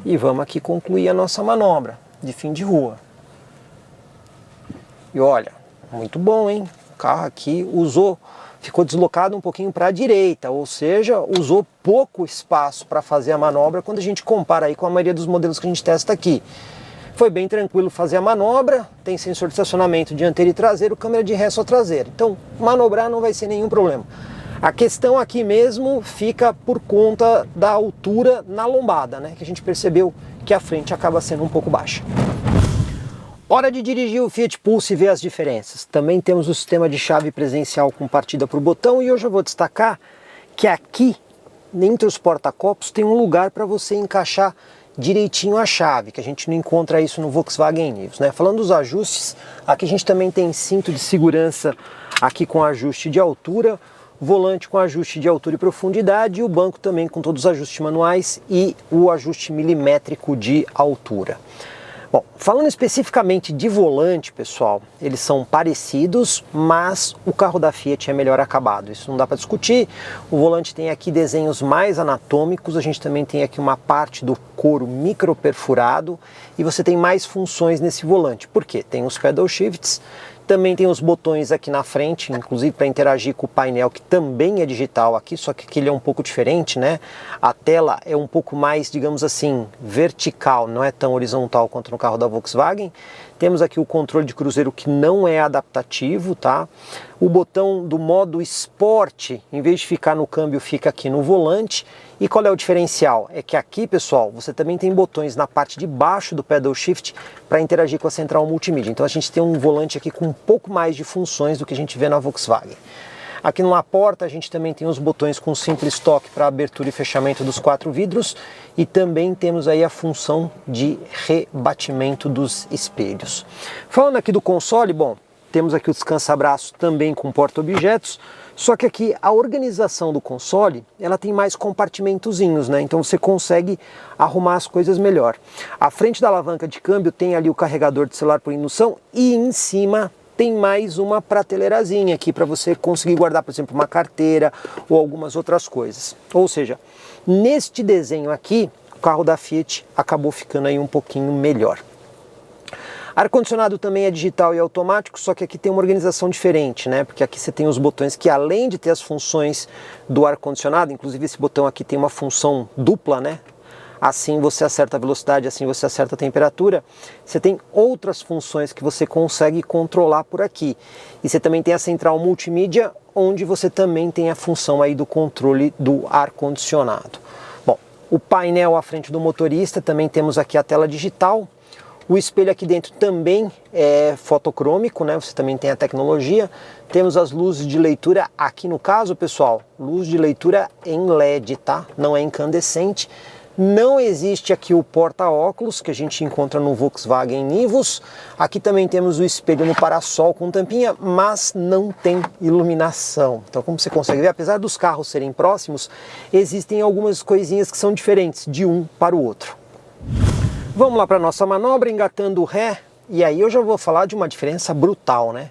E vamos aqui concluir a nossa manobra de fim de rua. E olha, muito bom, hein? O carro aqui ficou deslocado um pouquinho para a direita, ou seja, usou pouco espaço para fazer a manobra quando a gente compara aí com a maioria dos modelos que a gente testa aqui. Foi bem tranquilo fazer a manobra, tem sensor de estacionamento dianteiro e traseiro, câmera de ré só traseira. Então, manobrar não vai ser nenhum problema. A questão aqui mesmo fica por conta da altura na lombada, né? Que a gente percebeu que a frente acaba sendo um pouco baixa. Hora de dirigir o Fiat Pulse e ver as diferenças. Também temos o sistema de chave presencial com partida por botão e hoje eu vou destacar que aqui, entre os porta-copos, tem um lugar para você encaixar direitinho a chave, que a gente não encontra isso no Volkswagen Nivus, né? Falando dos ajustes, aqui a gente também tem cinto de segurança aqui com ajuste de altura, volante com ajuste de altura e profundidade e o banco também com todos os ajustes manuais e o ajuste milimétrico de altura. Bom, falando especificamente de volante, pessoal, eles são parecidos, mas o carro da Fiat é melhor acabado, isso não dá para discutir. O volante tem aqui desenhos mais anatômicos, a gente também tem aqui uma parte do couro microperfurado e você tem mais funções nesse volante. Por quê? Tem os pedal shifts, também tem os botões aqui na frente, inclusive para interagir com o painel, que também é digital aqui, só que aqui ele é um pouco diferente, né? A tela é um pouco mais, digamos assim, vertical, não é tão horizontal quanto no carro da Volkswagen. Temos aqui o controle de cruzeiro que não é adaptativo, tá? O botão do modo Sport, em vez de ficar no câmbio, fica aqui no volante. E qual é o diferencial? É que aqui, pessoal, você também tem botões na parte de baixo do pedal shift para interagir com a central multimídia. Então a gente tem um volante aqui com um pouco mais de funções do que a gente vê na Volkswagen. Aqui na porta a gente também tem os botões com simples toque para abertura e fechamento dos 4 vidros e também temos aí a função de rebatimento dos espelhos. Falando aqui do console, bom, temos aqui o descansa-braço também com porta-objetos, só que aqui a organização do console, ela tem mais compartimentozinhos, né? Então você consegue arrumar as coisas melhor. À frente da alavanca de câmbio tem ali o carregador de celular por indução e em cima tem mais uma prateleirazinha aqui para você conseguir guardar, por exemplo, uma carteira ou algumas outras coisas. Ou seja, neste desenho aqui, o carro da Fiat acabou ficando aí um pouquinho melhor. Ar-condicionado também é digital e automático, só que aqui tem uma organização diferente, né? Porque aqui você tem os botões que, além de ter as funções do ar-condicionado, inclusive esse botão aqui tem uma função dupla, né? Assim você acerta a velocidade, assim você acerta a temperatura. Você tem outras funções que você consegue controlar por aqui. E você também tem a central multimídia, onde você também tem a função aí do controle do ar-condicionado. Bom, o painel à frente do motorista, também temos aqui a tela digital. O espelho aqui dentro também é fotocrômico, né? Você também tem a tecnologia. Temos as luzes de leitura aqui no caso, pessoal, luz de leitura em LED, tá? Não é incandescente. Não existe aqui o porta-óculos que a gente encontra no Volkswagen Nivus. Aqui também temos o espelho no parasol com tampinha, mas não tem iluminação. Então, como você consegue ver, apesar dos carros serem próximos, existem algumas coisinhas que são diferentes de um para o outro. Vamos lá para a nossa manobra, engatando o ré. E aí eu já vou falar de uma diferença brutal, né?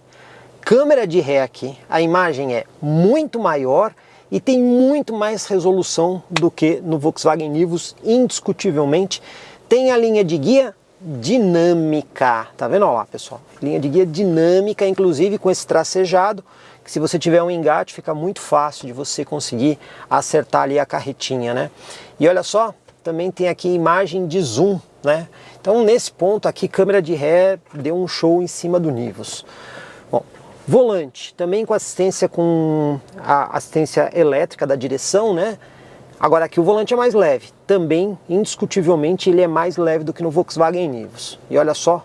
câmera de ré aqui, a imagem é muito maior e tem muito mais resolução do que no Volkswagen Nivus, indiscutivelmente. Tem a linha de guia dinâmica, tá vendo? Olha lá, pessoal, linha de guia dinâmica, inclusive com esse tracejado, que se você tiver um engate fica muito fácil de você conseguir acertar ali a carretinha, né? E olha só, também tem aqui imagem de zoom, né? Então nesse ponto aqui, câmera de ré deu um show em cima do Nivus. Bom, volante, também com a assistência elétrica da direção, né? Agora aqui o volante é mais leve, também indiscutivelmente ele é mais leve do que no Volkswagen Nivus. E olha só,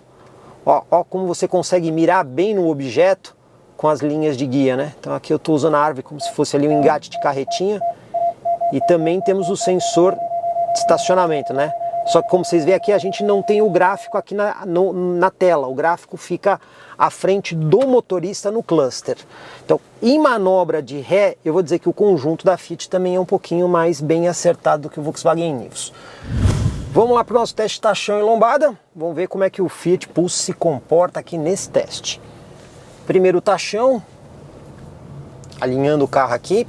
ó como você consegue mirar bem no objeto com as linhas de guia, né? Então aqui eu estou usando a árvore como se fosse ali um engate de carretinha e também temos o sensor de estacionamento, né? Só que como vocês veem aqui, a gente não tem o gráfico aqui na tela, o gráfico fica à frente do motorista no cluster. Então, em manobra de ré, eu vou dizer que o conjunto da Fiat também é um pouquinho mais bem acertado do que o Volkswagen Nivus. Vamos lá para o nosso teste de tachão e lombada, vamos ver como é que o Fiat Pulse se comporta aqui nesse teste. Primeiro tachão, alinhando o carro aqui.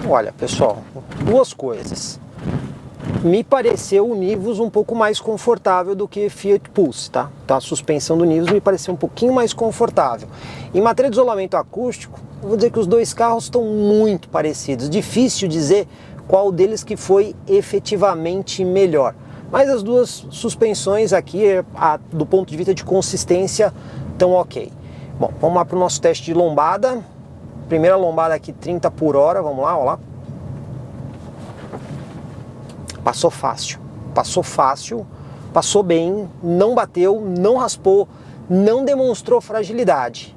Olha, pessoal, duas coisas. Me pareceu o Nivus um pouco mais confortável do que Fiat Pulse, tá? Então a suspensão do Nivus me pareceu um pouquinho mais confortável. Em matéria de isolamento acústico, eu vou dizer que os dois carros estão muito parecidos. Difícil dizer qual deles que foi efetivamente melhor. Mas as duas suspensões aqui, do ponto de vista de consistência, estão ok. Bom, vamos lá para o nosso teste de lombada. Primeira lombada aqui, 30 por hora, vamos lá, ó lá. Passou fácil, passou bem, não bateu, não raspou, não demonstrou fragilidade.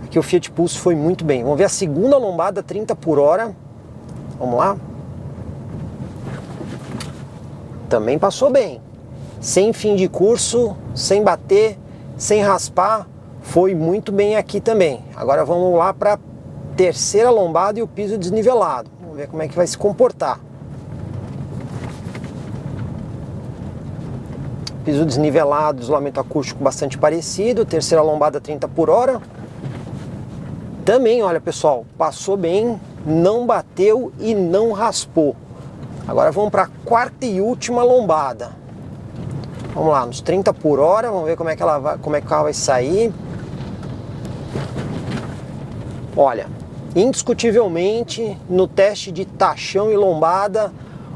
Aqui o Fiat Pulse foi muito bem. Vamos ver a segunda lombada, 30 por hora. Vamos lá. Também passou bem. Sem fim de curso, sem bater, sem raspar, foi muito bem aqui também. Agora vamos lá para terceira lombada e o piso desnivelado. Vamos ver como é que vai se comportar. Piso desnivelado, isolamento acústico bastante parecido. Terceira lombada 30 por hora. Também, olha pessoal, passou bem, não bateu e não raspou. Agora vamos para a quarta e última lombada. Vamos lá, nos 30 por hora, vamos ver como é que o carro vai sair. Olha, indiscutivelmente, no teste de tachão e lombada,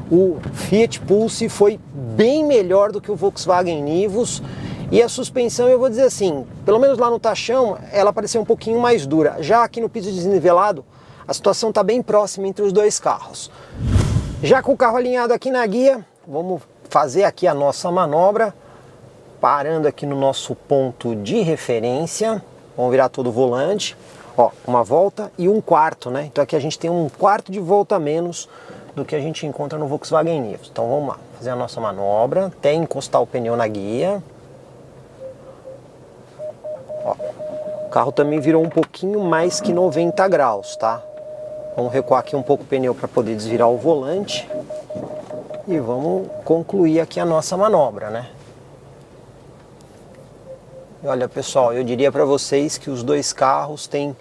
o Fiat Pulse foi bem melhor do que o Volkswagen Nivus. E a suspensão, eu vou dizer assim, pelo menos lá no tachão, ela pareceu um pouquinho mais dura. Já aqui no piso desnivelado, a situação está bem próxima entre os dois carros. Já com o carro alinhado aqui na guia, vamos fazer aqui a nossa manobra, parando aqui no nosso ponto de referência. Vamos virar todo o volante. Ó, uma volta e um quarto, né? Então aqui a gente tem um quarto de volta a menos do que a gente encontra no Volkswagen Nivus. Então vamos lá, fazer a nossa manobra, até encostar o pneu na guia. Ó, o carro também virou um pouquinho mais que 90 graus, tá? Vamos recuar aqui um pouco o pneu para poder desvirar o volante. E vamos concluir aqui a nossa manobra, né? E olha pessoal, eu diria para vocês que os dois carros têm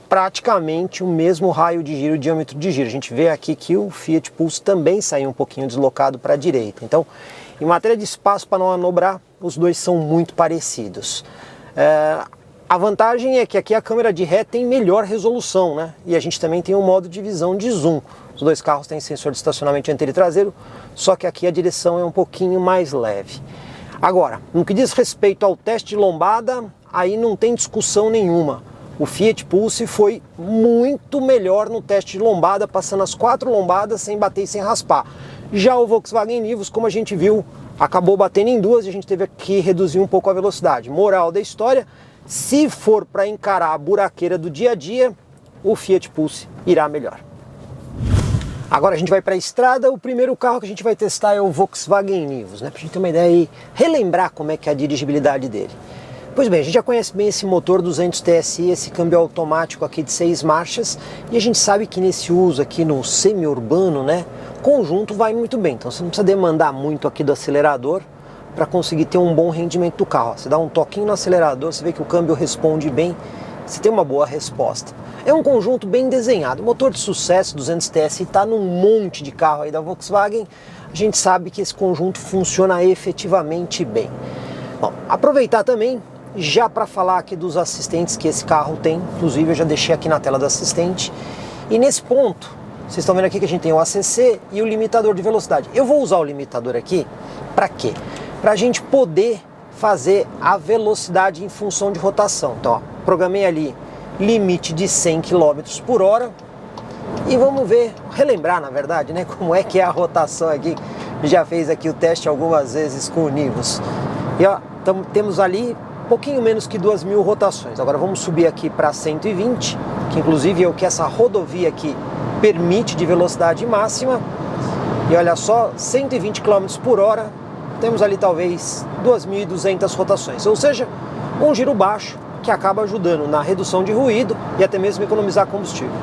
praticamente o mesmo raio de giro, diâmetro de giro. A gente vê aqui que o Fiat Pulse também saiu um pouquinho deslocado para a direita. Então, em matéria de espaço para não manobrar, os dois são muito parecidos. A vantagem é que aqui a câmera de ré tem melhor resolução, né? E a gente também tem um modo de visão de zoom. Os dois carros têm sensor de estacionamento dianteiro e traseiro, só que aqui a direção é um pouquinho mais leve. Agora, no que diz respeito ao teste de lombada, aí não tem discussão nenhuma. O Fiat Pulse foi muito melhor no teste de lombada, passando as 4 lombadas sem bater e sem raspar. Já o Volkswagen Nivus, como a gente viu, acabou batendo em 2 e a gente teve que reduzir um pouco a velocidade. Moral da história, se for para encarar a buraqueira do dia a dia, o Fiat Pulse irá melhor. Agora a gente vai para a estrada, o primeiro carro que a gente vai testar é o Volkswagen Nivus, né? Para a gente ter uma ideia e relembrar como é que é a dirigibilidade dele. Pois bem, a gente já conhece bem esse motor 200 TSI, esse câmbio automático aqui de 6 marchas, e a gente sabe que nesse uso aqui no semi-urbano, né, conjunto vai muito bem. Então você não precisa demandar muito aqui do acelerador para conseguir ter um bom rendimento do carro. Você dá um toquinho no acelerador, você vê que o câmbio responde bem, você tem uma boa resposta. É um conjunto bem desenhado. O motor de sucesso 200 TSI está num monte de carro aí da Volkswagen. A gente sabe que esse conjunto funciona efetivamente bem. Bom, aproveitar também já para falar aqui dos assistentes que esse carro tem. Inclusive eu já deixei aqui na tela do assistente. E nesse ponto, vocês estão vendo aqui que a gente tem o ACC e o limitador de velocidade. Eu vou usar o limitador aqui para quê? Para a gente poder fazer a velocidade em função de rotação. Então, ó, programei ali limite de 100 km por hora e vamos ver, relembrar na verdade, né, como é que é a rotação aqui. Já fez aqui o teste algumas vezes com o Nivus. E ó, temos ali pouquinho menos que 2.000 rotações. Agora vamos subir aqui para 120, que inclusive é o que essa rodovia aqui permite de velocidade máxima. E olha só, 120 km por hora, temos ali talvez 2.200 rotações, ou seja, um giro baixo que acaba ajudando na redução de ruído e até mesmo economizar combustível.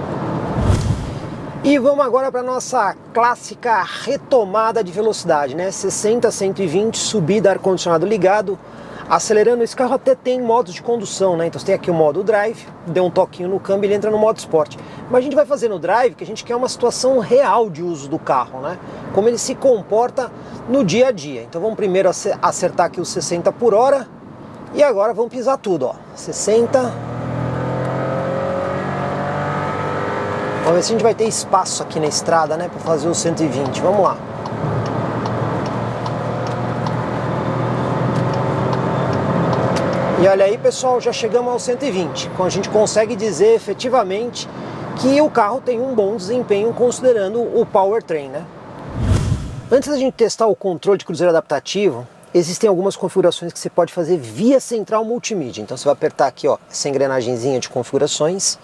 E vamos agora para a nossa clássica retomada de velocidade, né? 60, 120, subida, ar-condicionado ligado, acelerando. Esse carro até tem modos de condução, né? Então você tem aqui o modo drive, deu um toquinho no câmbio e ele entra no modo esporte. Mas a gente vai fazer no drive que a gente quer uma situação real de uso do carro, né? Como ele se comporta no dia a dia. Então vamos primeiro acertar aqui os 60 por hora e agora vamos pisar tudo, ó. 60. Vamos ver se a gente vai ter espaço aqui na estrada, né? Para fazer os 120. Vamos lá. E olha aí, pessoal, já chegamos aos 120. Então a gente consegue dizer efetivamente que o carro tem um bom desempenho considerando o powertrain, né? Antes da gente testar o controle de cruzeiro adaptativo, existem algumas configurações que você pode fazer via central multimídia. Então você vai apertar aqui, ó, essa engrenagemzinha de configurações,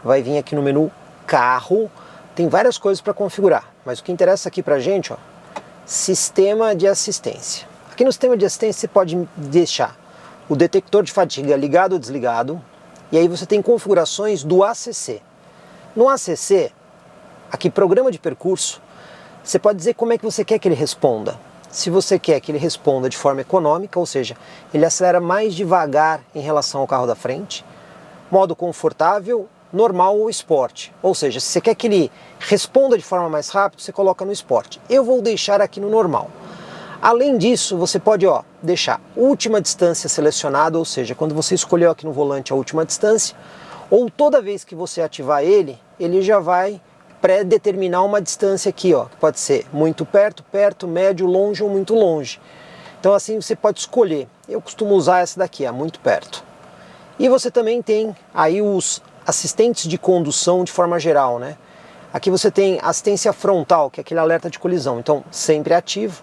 vai vir aqui no menu carro, tem várias coisas para configurar, mas o que interessa aqui pra gente, ó, sistema de assistência. Aqui no sistema de assistência você pode deixar o detector de fadiga ligado ou desligado, e aí você tem configurações do ACC. No ACC, aqui programa de percurso, você pode dizer como é que você quer que ele responda. Se você quer que ele responda de forma econômica, ou seja, ele acelera mais devagar em relação ao carro da frente, modo confortável, normal ou esporte. Ou seja, se você quer que ele responda de forma mais rápida, você coloca no esporte. Eu vou deixar aqui no normal. Além disso, você pode, ó, deixar última distância selecionada, ou seja, quando você escolheu aqui no volante a última distância, ou toda vez que você ativar ele, ele já vai pré-determinar uma distância aqui, ó, que pode ser muito perto, perto, médio, longe ou muito longe. Então assim você pode escolher. Eu costumo usar essa daqui, ó, muito perto. E você também tem aí os assistentes de condução de forma geral, né? Aqui você tem assistência frontal, que é aquele alerta de colisão, então sempre ativo.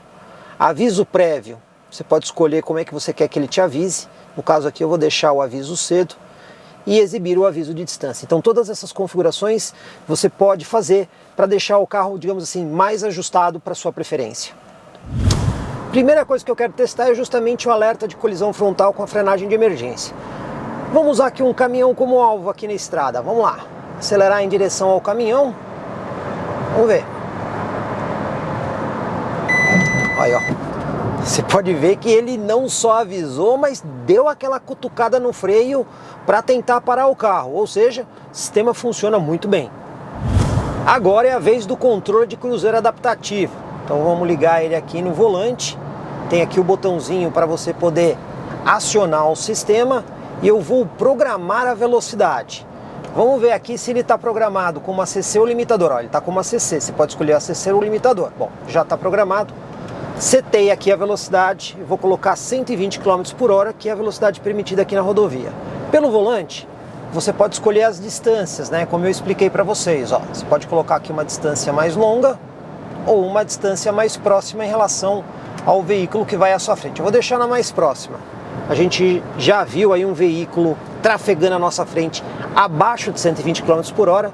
Aviso prévio, você pode escolher como é que você quer que ele te avise. No caso aqui eu vou deixar o aviso cedo e exibir o aviso de distância. Então todas essas configurações você pode fazer para deixar o carro, digamos assim, mais ajustado para sua preferência. Primeira coisa que eu quero testar é justamente o alerta de colisão frontal com a frenagem de emergência. Vamos usar aqui um caminhão como alvo aqui na estrada. Vamos lá, acelerar em direção ao caminhão. Vamos ver. Aí, ó. Você pode ver que ele não só avisou, mas deu aquela cutucada no freio para tentar parar o carro. Ou seja, o sistema funciona muito bem. Agora é a vez do controle de cruzeiro adaptativo. Então vamos ligar ele aqui no volante. Tem aqui o botãozinho para você poder acionar o sistema. E eu vou programar a velocidade. Vamos ver aqui se ele está programado como ACC ou limitador. Olha, ele está como ACC, você pode escolher ACC ou limitador. Bom, já está programado. Setei aqui a velocidade, eu vou colocar 120 km por hora, que é a velocidade permitida aqui na rodovia. Pelo volante, você pode escolher as distâncias, né? Como eu expliquei para vocês, ó. Você pode colocar aqui uma distância mais longa ou uma distância mais próxima em relação ao veículo que vai à sua frente. Eu vou deixar na mais próxima. A gente já viu aí um veículo trafegando à nossa frente abaixo de 120 km por hora.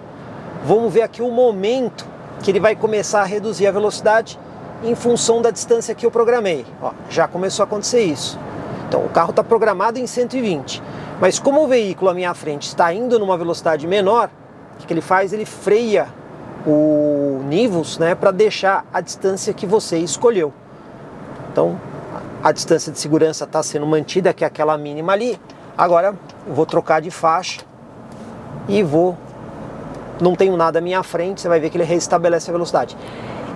Vamos ver aqui o momento que ele vai começar a reduzir a velocidade em função da distância que eu programei. Ó, já começou a acontecer isso. Então o carro está programado em 120, mas como o veículo à minha frente está indo numa velocidade menor, o que ele faz? Ele freia o Nivus, né, para deixar a distância que você escolheu. Então A distância de segurança está sendo mantida, que é aquela mínima ali. Agora eu vou trocar de faixa e não tenho nada à minha frente, você vai ver que ele reestabelece a velocidade.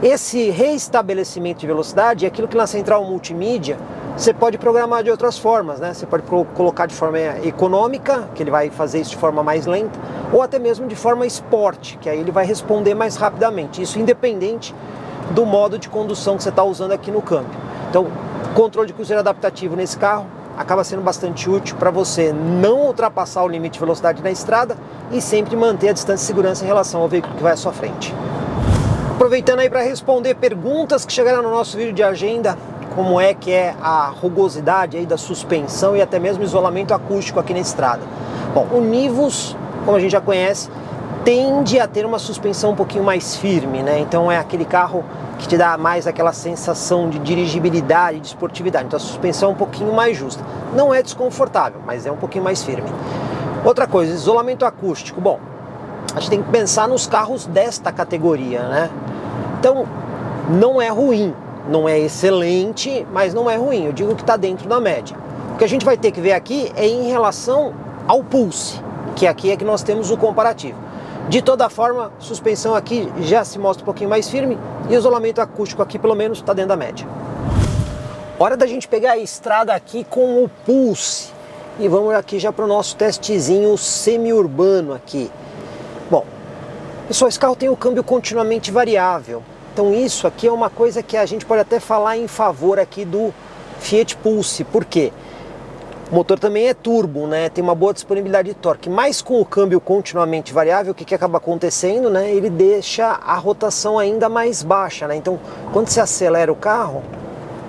Esse reestabelecimento de velocidade é aquilo que na central multimídia você pode programar de outras formas, né? Você pode colocar de forma econômica, que ele vai fazer isso de forma mais lenta, ou até mesmo de forma esporte, que aí ele vai responder mais rapidamente. Isso independente do modo de condução que você está usando aqui no câmbio. Então, controle de cruzeiro adaptativo nesse carro acaba sendo bastante útil para você não ultrapassar o limite de velocidade na estrada e sempre manter a distância de segurança em relação ao veículo que vai à sua frente. Aproveitando aí para responder perguntas que chegaram no nosso vídeo de agenda, como é que é a rugosidade aí da suspensão e até mesmo isolamento acústico aqui na estrada. Bom, o Nivus, como a gente já conhece, tende a ter uma suspensão um pouquinho mais firme, né? Então é aquele carro que te dá mais aquela sensação de dirigibilidade, de esportividade. Então a suspensão é um pouquinho mais justa. Não é desconfortável, mas é um pouquinho mais firme. Outra coisa, isolamento acústico. Bom, a gente tem que pensar nos carros desta categoria, né? Então, não é ruim, não é excelente, mas não é ruim. Eu digo que está dentro da média. O que a gente vai ter que ver aqui é em relação ao Pulse, que aqui é que nós temos o comparativo. De toda forma, suspensão aqui já se mostra um pouquinho mais firme e isolamento acústico aqui pelo menos está dentro da média. Hora da gente pegar a estrada aqui com o Pulse e vamos aqui já para o nosso testezinho semi-urbano aqui. Bom, pessoal, esse carro tem o câmbio continuamente variável, então isso aqui é uma coisa que a gente pode até falar em favor aqui do Fiat Pulse. Por quê? O motor também é turbo, né? Tem uma boa disponibilidade de torque, mas com o câmbio continuamente variável, o que acaba acontecendo, né? Ele deixa a rotação ainda mais baixa, né? Então, quando você acelera o carro,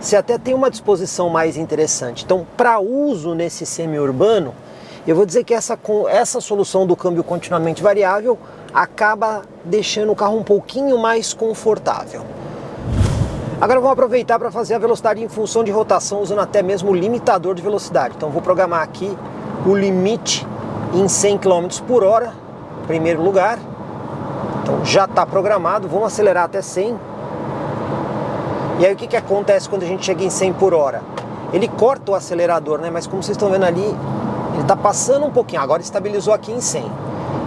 você até tem uma disposição mais interessante. Então, para uso nesse semi-urbano, eu vou dizer que essa solução do câmbio continuamente variável acaba deixando o carro um pouquinho mais confortável. Agora vamos aproveitar para fazer a velocidade em função de rotação, usando até mesmo o limitador de velocidade. Então vou programar aqui o limite em 100 km por hora, em primeiro lugar. Então já está programado, vamos acelerar até 100. E aí o que acontece quando a gente chega em 100 por hora? Ele corta o acelerador, né? Mas como vocês estão vendo ali, ele está passando um pouquinho, agora estabilizou aqui em 100.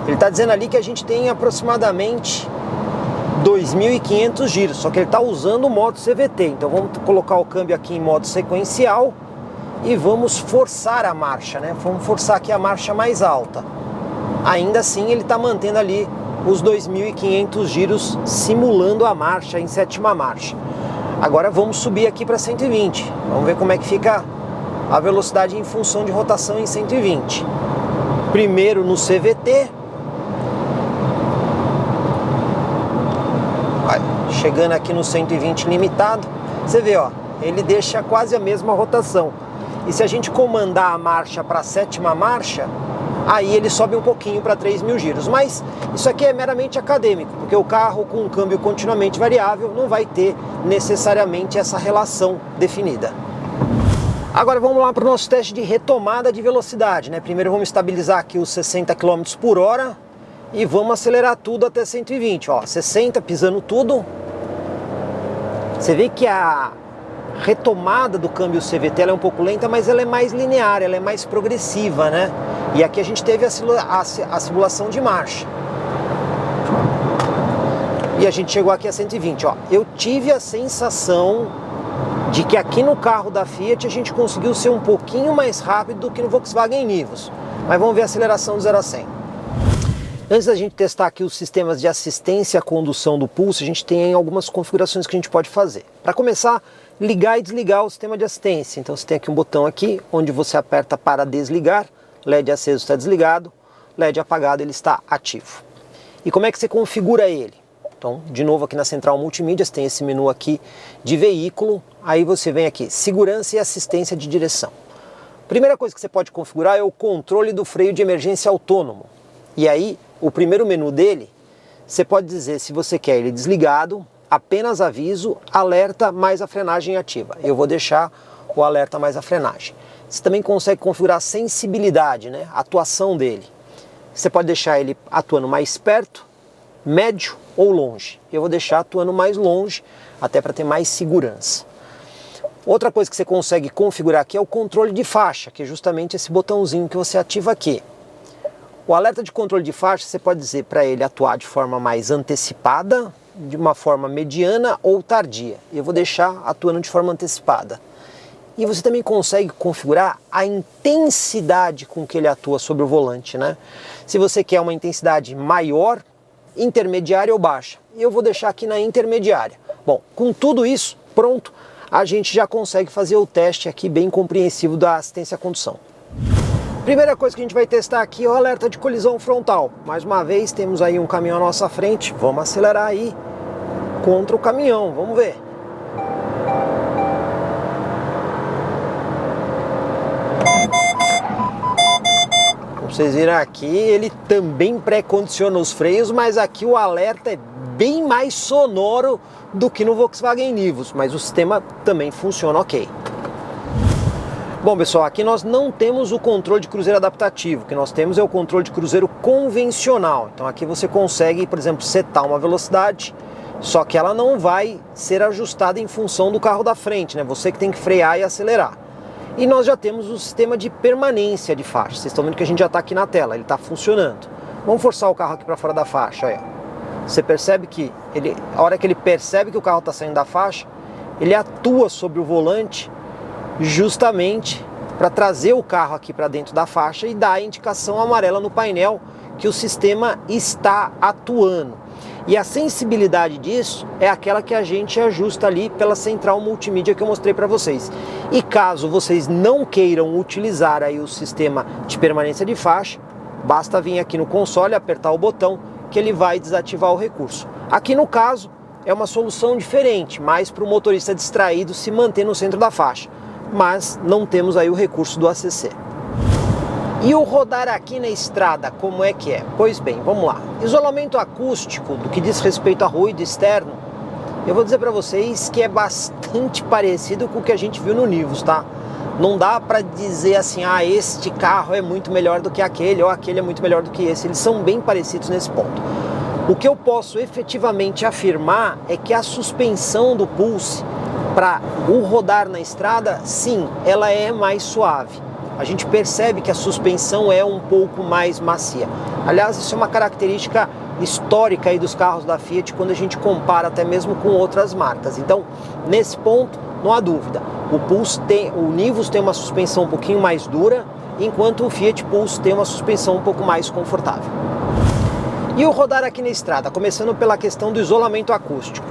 Ele está dizendo ali que a gente tem aproximadamente 2.500 giros, só que ele está usando o modo CVT. Então vamos colocar o câmbio aqui em modo sequencial e vamos forçar a marcha, né? Vamos forçar aqui a marcha mais alta. Ainda assim ele está mantendo ali os 2.500 giros, simulando a marcha em sétima marcha. Agora vamos subir aqui para 120. Vamos ver como é que fica a velocidade em função de rotação em 120. Primeiro no CVT. Chegando aqui no 120 limitado, você vê, ó, ele deixa quase a mesma rotação. E se a gente comandar a marcha para a sétima marcha, aí ele sobe um pouquinho para 3.000 giros. Mas isso aqui é meramente acadêmico, porque o carro com um câmbio continuamente variável não vai ter necessariamente essa relação definida. Agora vamos lá para o nosso teste de retomada de velocidade, né? Primeiro vamos estabilizar aqui os 60 km por hora e vamos acelerar tudo até 120, ó, 60 pisando tudo. Você vê que a retomada do câmbio CVT ela é um pouco lenta, mas ela é mais linear, ela é mais progressiva, né? E aqui a gente teve a simulação de marcha. E a gente chegou aqui a 120, ó. Eu tive a sensação de que aqui no carro da Fiat a gente conseguiu ser um pouquinho mais rápido do que no Volkswagen Nivus. Mas vamos ver a aceleração do 0 a 100. Antes da gente testar aqui os sistemas de assistência à condução do Pulse, a gente tem algumas configurações que a gente pode fazer. Para começar, ligar e desligar o sistema de assistência. Então você tem aqui um botão aqui, onde você aperta para desligar, LED aceso está desligado, LED apagado ele está ativo. E como é que você configura ele? Então, de novo aqui na central multimídia, você tem esse menu aqui de veículo, aí você vem aqui, segurança e assistência de direção. Primeira coisa que você pode configurar é o controle do freio de emergência autônomo. E aí, o primeiro menu dele, você pode dizer se você quer ele desligado, apenas aviso, alerta mais a frenagem ativa. Eu vou deixar o alerta mais a frenagem. Você também consegue configurar a sensibilidade, né? A atuação dele. Você pode deixar ele atuando mais perto, médio ou longe. Eu vou deixar atuando mais longe, até para ter mais segurança. Outra coisa que você consegue configurar aqui é o controle de faixa, que é justamente esse botãozinho que você ativa aqui. O alerta de controle de faixa, você pode dizer para ele atuar de forma mais antecipada, de uma forma mediana ou tardia. Eu vou deixar atuando de forma antecipada. E você também consegue configurar a intensidade com que ele atua sobre o volante, né? Se você quer uma intensidade maior, intermediária ou baixa. Eu vou deixar aqui na intermediária. Bom, com tudo isso pronto, a gente já consegue fazer o teste aqui bem compreensivo da assistência à condução. Primeira coisa que a gente vai testar aqui é o alerta de colisão frontal. Mais uma vez, temos aí um caminhão à nossa frente. Vamos acelerar aí contra o caminhão, vamos ver. Como vocês viram aqui, ele também pré-condiciona os freios, mas aqui o alerta é bem mais sonoro do que no Volkswagen Nivus, mas o sistema também funciona ok. Bom pessoal, aqui nós não temos o controle de cruzeiro adaptativo, o que nós temos é o controle de cruzeiro convencional. Então aqui você consegue, por exemplo, setar uma velocidade, só que ela não vai ser ajustada em função do carro da frente, né? Você que tem que frear e acelerar. E nós já temos o sistema de permanência de faixa. Vocês estão vendo que a gente já está aqui na tela, ele está funcionando. Vamos forçar o carro aqui para fora da faixa, olha. Você percebe que a hora que ele percebe que o carro está saindo da faixa, ele atua sobre o volante justamente para trazer o carro aqui para dentro da faixa e dar a indicação amarela no painel que o sistema está atuando. E a sensibilidade disso é aquela que a gente ajusta ali pela central multimídia que eu mostrei para vocês. E caso vocês não queiram utilizar aí o sistema de permanência de faixa, basta vir aqui no console, apertar o botão que ele vai desativar o recurso. Aqui no caso é uma solução diferente, mais para o motorista distraído se manter no centro da faixa. Mas não temos aí o recurso do ACC. E o rodar aqui na estrada, como é que é? Pois bem, vamos lá. Isolamento acústico, do que diz respeito a ruído externo, eu vou dizer para vocês que é bastante parecido com o que a gente viu no Nivus, tá? Não dá para dizer assim, ah, este carro é muito melhor do que aquele, ou aquele é muito melhor do que esse. Eles são bem parecidos nesse ponto. O que eu posso efetivamente afirmar é que a suspensão do Pulse, para o rodar na estrada, sim, ela é mais suave. A gente percebe que a suspensão é um pouco mais macia. Aliás, isso é uma característica histórica aí dos carros da Fiat quando a gente compara até mesmo com outras marcas. Então, nesse ponto, não há dúvida. O Nivus tem uma suspensão um pouquinho mais dura, enquanto o Fiat Pulse tem uma suspensão um pouco mais confortável. E o rodar aqui na estrada, começando pela questão do isolamento acústico.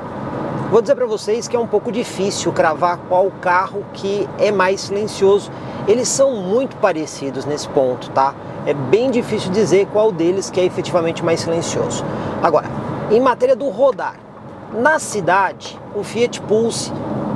Vou dizer para vocês que é um pouco difícil cravar qual carro que é mais silencioso. Eles são muito parecidos nesse ponto, tá? É bem difícil dizer qual deles que é efetivamente mais silencioso. Agora, em matéria do rodar, na cidade, o Fiat Pulse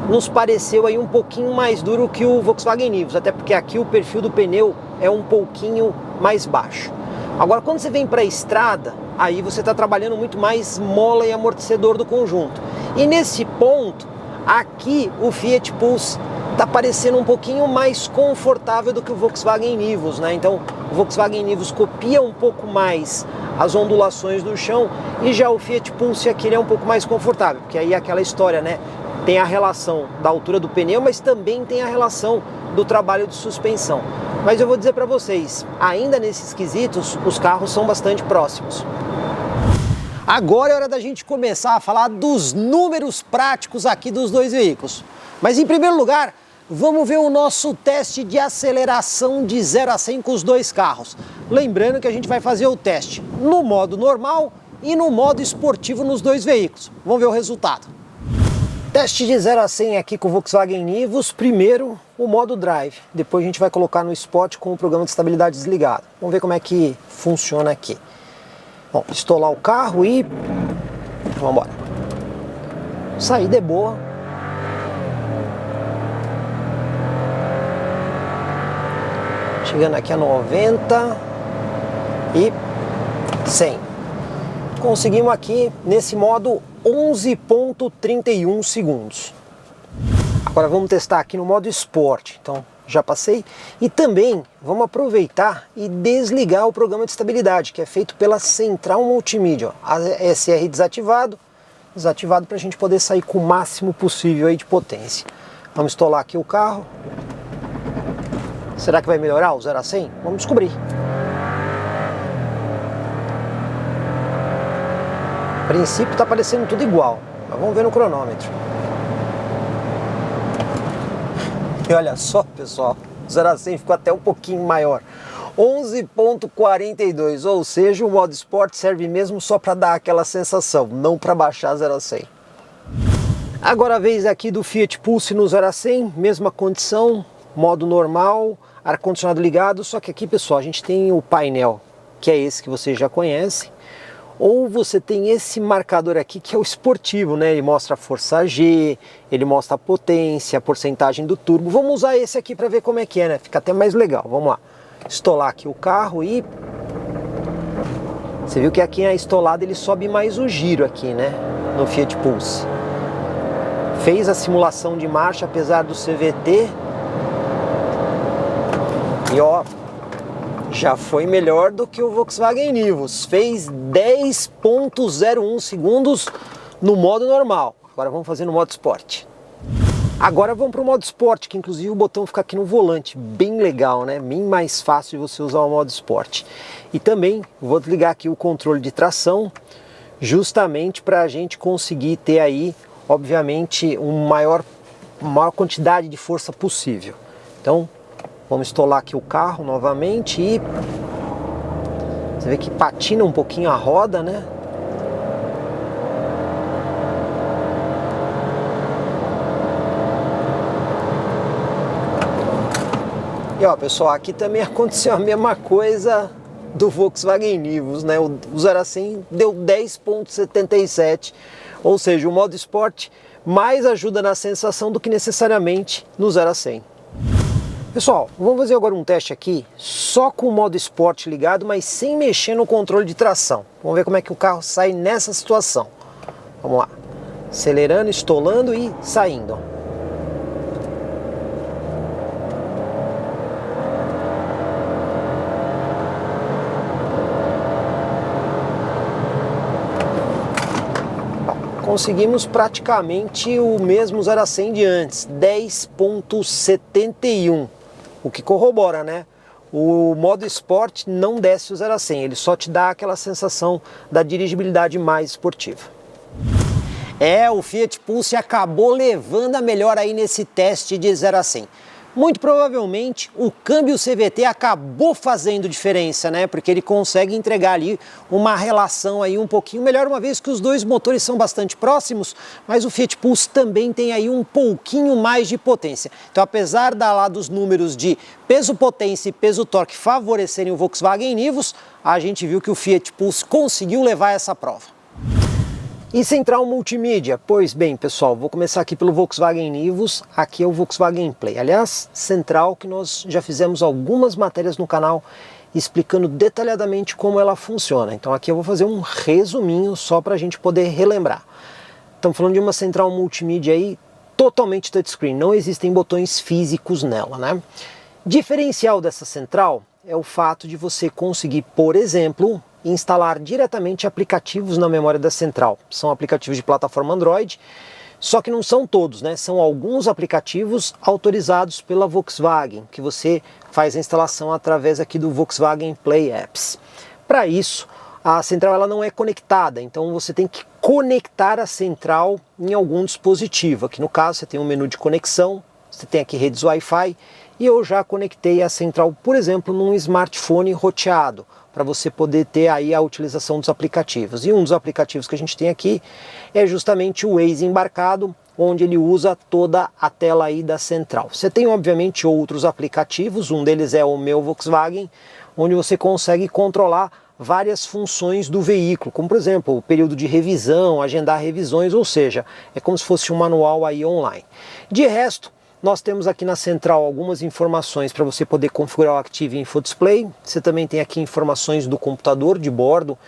nos pareceu aí um pouquinho mais duro que o Volkswagen Nivus, até porque aqui o perfil do pneu é um pouquinho mais baixo. Agora, quando você vem para a estrada, aí você está trabalhando muito mais mola e amortecedor do conjunto. E nesse ponto, aqui o Fiat Pulse está parecendo um pouquinho mais confortável do que o Volkswagen Nivus, né? Então, o Volkswagen Nivus copia um pouco mais as ondulações do chão e já o Fiat Pulse aqui ele é um pouco mais confortável, porque aí é aquela história, né? Tem a relação da altura do pneu, mas também tem a relação do trabalho de suspensão. Mas eu vou dizer para vocês, ainda nesses quesitos, os carros são bastante próximos. Agora é hora da gente começar a falar dos números práticos aqui dos dois veículos. Mas em primeiro lugar, vamos ver o nosso teste de aceleração de 0 a 100 com os dois carros. Lembrando que a gente vai fazer o teste no modo normal e no modo esportivo nos dois veículos. Vamos ver o resultado. Teste de 0 a 100 aqui com o Volkswagen Nivus. Primeiro o modo Drive, depois a gente vai colocar no Sport com o programa de estabilidade desligado. Vamos ver como é que funciona aqui. Bom, pistolar o carro e vamos embora. Saída é boa. Chegando aqui a 90 e 100. Conseguimos aqui nesse modo 11,31 segundos. Agora vamos testar aqui no modo Sport. Então já passei. E também vamos aproveitar e desligar o programa de estabilidade, que é feito pela central multimídia. A SR desativado para a gente poder sair com o máximo possível aí de potência. Vamos estolar aqui o carro. Será que vai melhorar o 0 a 100? Vamos descobrir. A princípio tá parecendo tudo igual, mas vamos ver no cronômetro. E olha só, pessoal, o 0 a 100 ficou até um pouquinho maior. 11.42, ou seja, o modo Sport serve mesmo só para dar aquela sensação, não para baixar 0 a 100. Agora a vez aqui do Fiat Pulse no 0 a 100, mesma condição, modo normal, ar-condicionado ligado, só que aqui, pessoal, a gente tem o painel, que é esse que vocês já conhecem, ou você tem esse marcador aqui que é o esportivo, né? Ele mostra a força G, ele mostra a potência, a porcentagem do turbo. Vamos usar esse aqui para ver como é que é, né? Fica até mais legal. Vamos lá. Estolar aqui o carro e... Você viu que aqui na estolada ele sobe mais o giro aqui, né? No Fiat Pulse. Fez a simulação de marcha, apesar do CVT. E ó... já foi melhor do que o Volkswagen Nivus, fez 10.01 segundos no modo normal. Agora vamos fazer no modo Sport. Agora vamos para o modo Sport, que inclusive o botão fica aqui no volante, bem legal, né? Bem mais fácil de você usar o modo Sport. E também vou ligar aqui o controle de tração, justamente para a gente conseguir ter aí, obviamente, maior quantidade de força possível. Então, vamos estolar aqui o carro novamente e você vê que patina um pouquinho a roda, né? E ó, pessoal, aqui também aconteceu a mesma coisa do Volkswagen Nivus, né? O 0 a 100 deu 10.77, ou seja, o modo Sport mais ajuda na sensação do que necessariamente no 0 a 100. Pessoal, vamos fazer agora um teste aqui, só com o modo Sport ligado, mas sem mexer no controle de tração. Vamos ver como é que o carro sai nessa situação. Vamos lá. Acelerando, estolando e saindo. Conseguimos praticamente o mesmo 0 a 100 de antes, 10.71. O que corrobora, né? O modo Sport não desce o 0 a 100, ele só te dá aquela sensação da dirigibilidade mais esportiva. O Fiat Pulse acabou levando a melhor aí nesse teste de 0 a 100. Muito provavelmente o câmbio CVT acabou fazendo diferença, né? Porque ele consegue entregar ali uma relação aí um pouquinho melhor, uma vez que os dois motores são bastante próximos, mas o Fiat Pulse também tem aí um pouquinho mais de potência. Então, apesar lá dos números de peso potência e peso torque favorecerem o Volkswagen Nivus, a gente viu que o Fiat Pulse conseguiu levar essa prova. E central multimídia? Pois bem, pessoal, vou começar aqui pelo Volkswagen Nivus, aqui é o Volkswagen Play. Aliás, central que nós já fizemos algumas matérias no canal explicando detalhadamente como ela funciona. Então aqui eu vou fazer um resuminho só para a gente poder relembrar. Estamos falando de uma central multimídia aí totalmente touchscreen, não existem botões físicos nela, né? Diferencial dessa central é o fato de você conseguir, por exemplo, instalar diretamente aplicativos na memória da central. São aplicativos de plataforma Android, só que não são todos, né? São alguns aplicativos autorizados pela Volkswagen, que você faz a instalação através aqui do Volkswagen Play Apps. Para isso, a central ela não é conectada, então você tem que conectar a central em algum dispositivo. Aqui no caso você tem um menu de conexão, você tem aqui redes Wi-Fi, e eu já conectei a central, por exemplo, num smartphone roteado, para você poder ter aí a utilização dos aplicativos. E um dos aplicativos que a gente tem aqui é justamente o Waze embarcado, onde ele usa toda a tela aí da central. Você tem obviamente outros aplicativos, um deles é o Meu Volkswagen, onde você consegue controlar várias funções do veículo, como por exemplo o período de revisão, agendar revisões, ou seja, é como se fosse um manual aí online. De resto, nós temos aqui na central algumas informações para você poder configurar o Active Info Display. Você também tem aqui informações do computador de bordo,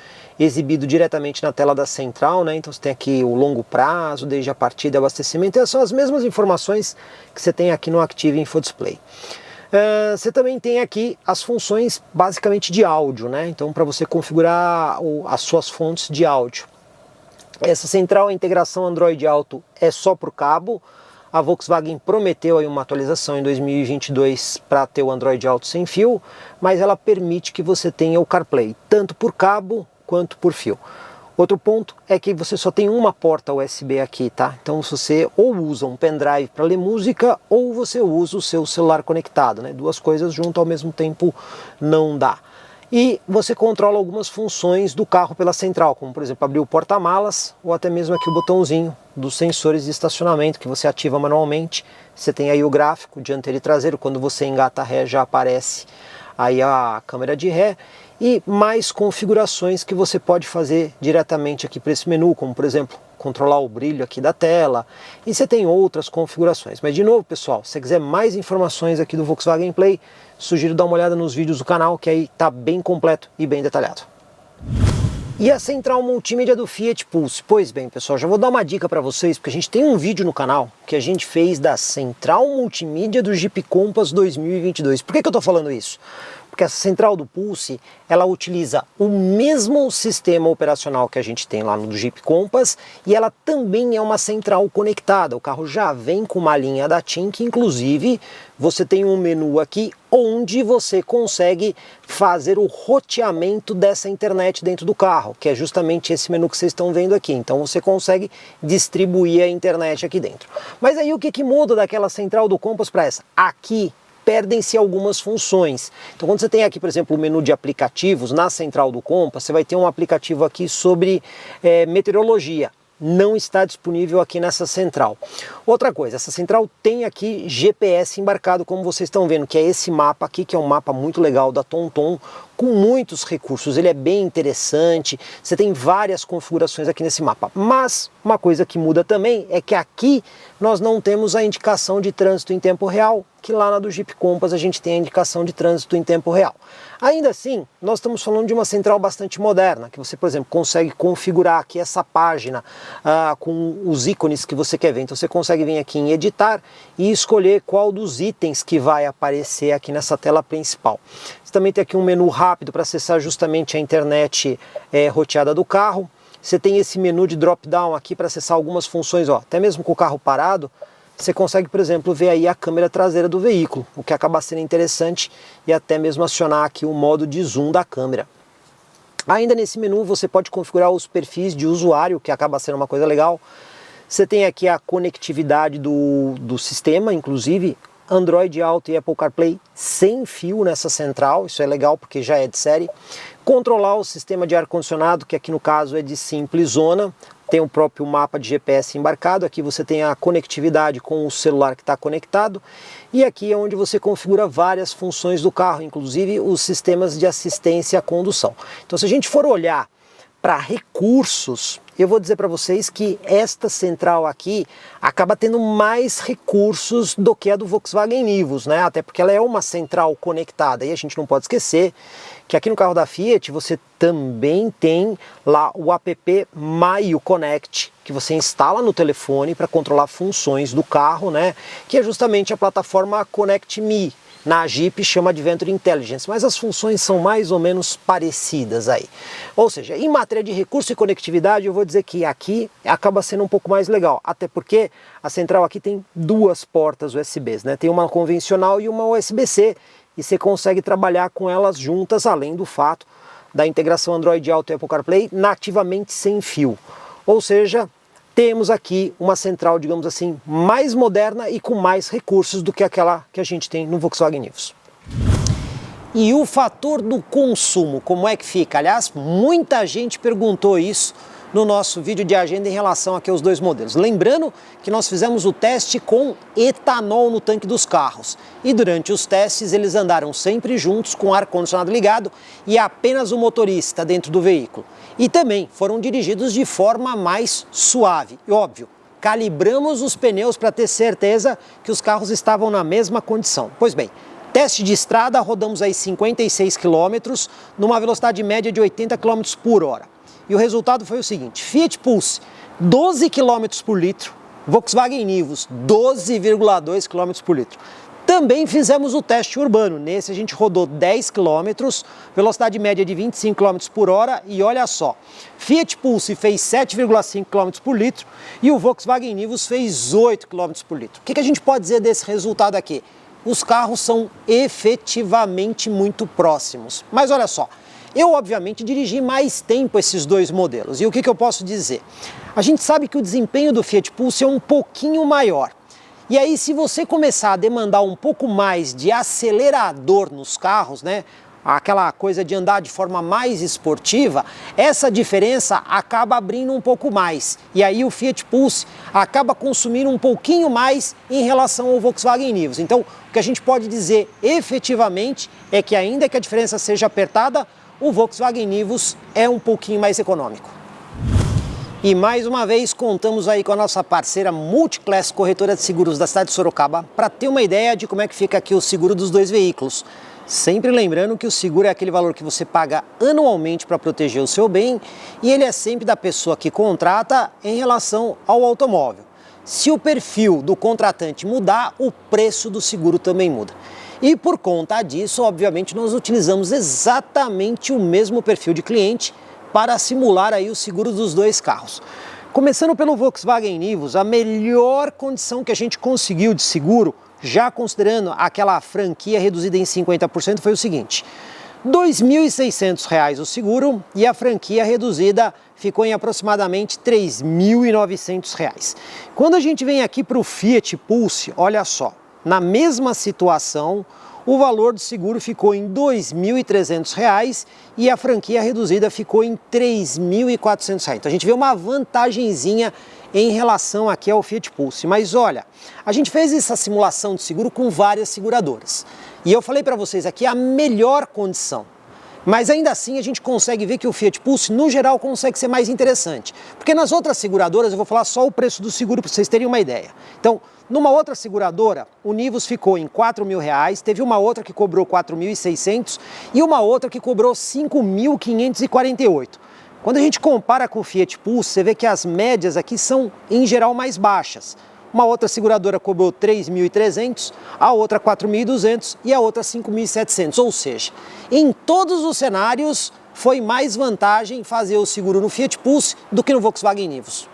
exibido diretamente na tela da central, né? Então você tem aqui o longo prazo, desde a partida e abastecimento. Essas são as mesmas informações que você tem aqui no Active Info Display. Você também tem aqui as funções basicamente de áudio, né? Então para você configurar as suas fontes de áudio. Essa central, a integração Android Auto é só por cabo. A Volkswagen prometeu aí uma atualização em 2022 para ter o Android Auto sem fio, mas ela permite que você tenha o CarPlay, tanto por cabo quanto por fio. Outro ponto é que você só tem uma porta USB aqui, tá? Então você ou usa um pendrive para ler música ou você usa o seu celular conectado, né? Duas coisas junto ao mesmo tempo não dá. E você controla algumas funções do carro pela central, como por exemplo abrir o porta-malas ou até mesmo aqui o botãozinho dos sensores de estacionamento que você ativa manualmente. Você tem aí o gráfico dianteiro e traseiro, quando você engata a ré já aparece aí a câmera de ré. E mais configurações que você pode fazer diretamente aqui para esse menu, como por exemplo, controlar o brilho aqui da tela, e você tem outras configurações. Mas de novo, pessoal, se você quiser mais informações aqui do Volkswagen Play, sugiro dar uma olhada nos vídeos do canal, que aí está bem completo e bem detalhado. E a central multimídia do Fiat Pulse? Pois bem, pessoal, já vou dar uma dica para vocês, porque a gente tem um vídeo no canal que a gente fez da central multimídia do Jeep Compass 2022. Por que eu estou falando isso? Porque essa central do Pulse, ela utiliza o mesmo sistema operacional que a gente tem lá no Jeep Compass e ela também é uma central conectada. O carro já vem com uma linha da TIM, que inclusive você tem um menu aqui onde você consegue fazer o roteamento dessa internet dentro do carro, que é justamente esse menu que vocês estão vendo aqui. Então você consegue distribuir a internet aqui dentro. Mas aí o que muda daquela central do Compass para essa? Aqui perdem-se algumas funções. Então quando você tem aqui, por exemplo, o menu de aplicativos na central do Compass, você vai ter um aplicativo aqui sobre meteorologia. Não está disponível aqui nessa central. Outra coisa, essa central tem aqui GPS embarcado, como vocês estão vendo, que é esse mapa aqui, que é um mapa muito legal da TomTom, com muitos recursos. Ele é bem interessante, você tem várias configurações aqui nesse mapa. Mas uma coisa que muda também é que aqui nós não temos a indicação de trânsito em tempo real, que lá na do Jeep Compass a gente tem a indicação de trânsito em tempo real. Ainda assim, nós estamos falando de uma central bastante moderna, que você, por exemplo, consegue configurar aqui essa página com os ícones que você quer ver. Então você consegue vir aqui em editar e escolher qual dos itens que vai aparecer aqui nessa tela principal. Você também tem aqui um menu rápido para acessar justamente a internet roteada do carro. Você tem esse menu de drop-down aqui para acessar algumas funções, ó, até mesmo com o carro parado. Você consegue, por exemplo, ver aí a câmera traseira do veículo, o que acaba sendo interessante, e até mesmo acionar aqui o modo de zoom da câmera. Ainda nesse menu você pode configurar os perfis de usuário, que acaba sendo uma coisa legal. Você tem aqui a conectividade do sistema, inclusive Android Auto e Apple CarPlay sem fio nessa central, isso é legal porque já é de série. Controlar o sistema de ar-condicionado, que aqui no caso é de simples zona. Tem o próprio mapa de GPS embarcado, aqui você tem a conectividade com o celular que está conectado, e aqui é onde você configura várias funções do carro, inclusive os sistemas de assistência à condução. Então se a gente for olhar para recursos, eu vou dizer para vocês que esta central aqui acaba tendo mais recursos do que a do Volkswagen Nivus, né? Até porque ela é uma central conectada, e a gente não pode esquecer que aqui no carro da Fiat você também tem lá o app Maio Connect, que você instala no telefone para controlar funções do carro, né? Que é justamente a plataforma Connect Me. Na Jeep chama Adventure Intelligence, mas as funções são mais ou menos parecidas aí. Ou seja, em matéria de recurso e conectividade, eu vou dizer que aqui acaba sendo um pouco mais legal, até porque a central aqui tem duas portas USBs, né? Tem uma convencional e uma USB-C, e você consegue trabalhar com elas juntas, além do fato da integração Android Auto e Apple CarPlay nativamente sem fio. Ou seja, temos aqui uma central, digamos assim, mais moderna e com mais recursos do que aquela que a gente tem no Volkswagen Nivus. E o fator do consumo, como é que fica? Aliás, muita gente perguntou isso no nosso vídeo de agenda em relação aqui aos dois modelos. Lembrando que nós fizemos o teste com etanol no tanque dos carros. E durante os testes eles andaram sempre juntos com o ar-condicionado ligado e apenas o motorista dentro do veículo. E também foram dirigidos de forma mais suave. E óbvio, calibramos os pneus para ter certeza que os carros estavam na mesma condição. Pois bem, teste de estrada, rodamos aí 56 km numa velocidade média de 80 km por hora. E o resultado foi o seguinte: Fiat Pulse 12 km por litro, Volkswagen Nivus 12,2 km por litro. Também fizemos o teste urbano. Nesse a gente rodou 10 km, velocidade média de 25 km por hora e olha só, Fiat Pulse fez 7,5 km por litro e o Volkswagen Nivus fez 8 km por litro. O que a gente pode dizer desse resultado aqui? Os carros são efetivamente muito próximos. Mas olha só, eu obviamente dirigi mais tempo esses dois modelos. E o que eu posso dizer? A gente sabe que o desempenho do Fiat Pulse é um pouquinho maior. E aí, se você começar a demandar um pouco mais de acelerador nos carros, né? Aquela coisa de andar de forma mais esportiva, essa diferença acaba abrindo um pouco mais. E aí o Fiat Pulse acaba consumindo um pouquinho mais em relação ao Volkswagen Nivus. Então, o que a gente pode dizer efetivamente é que ainda que a diferença seja apertada, o Volkswagen Nivus é um pouquinho mais econômico. E mais uma vez contamos aí com a nossa parceira Multiclass Corretora de Seguros da cidade de Sorocaba para ter uma ideia de como é que fica aqui o seguro dos dois veículos. Sempre lembrando que o seguro é aquele valor que você paga anualmente para proteger o seu bem e ele é sempre da pessoa que contrata em relação ao automóvel. Se o perfil do contratante mudar, o preço do seguro também muda. E por conta disso, obviamente, nós utilizamos exatamente o mesmo perfil de cliente para simular aí o seguro dos dois carros. Começando pelo Volkswagen Nivus, a melhor condição que a gente conseguiu de seguro, já considerando aquela franquia reduzida em 50%, foi o seguinte: R$ 2.600 o seguro e a franquia reduzida ficou em aproximadamente R$ 3.900. Quando a gente vem aqui para o Fiat Pulse, olha só, na mesma situação, o valor do seguro ficou em R$ 2.300 e a franquia reduzida ficou em R$ 3.400. Então a gente vê uma vantagenzinha em relação aqui ao Fiat Pulse. Mas olha, a gente fez essa simulação de seguro com várias seguradoras. E eu falei para vocês aqui a melhor condição. Mas ainda assim a gente consegue ver que o Fiat Pulse, no geral, consegue ser mais interessante. Porque nas outras seguradoras, eu vou falar só o preço do seguro para vocês terem uma ideia. Então, numa outra seguradora, o Nivus ficou em R$ 4.000, teve uma outra que cobrou R$ 4.600 e uma outra que cobrou R$ 5.548. Quando a gente compara com o Fiat Pulse, você vê que as médias aqui são, em geral, mais baixas. Uma outra seguradora cobrou R$ 3.300, a outra R$ 4.200 e a outra R$ 5.700. Ou seja, em todos os cenários foi mais vantagem fazer o seguro no Fiat Pulse do que no Volkswagen Nivus.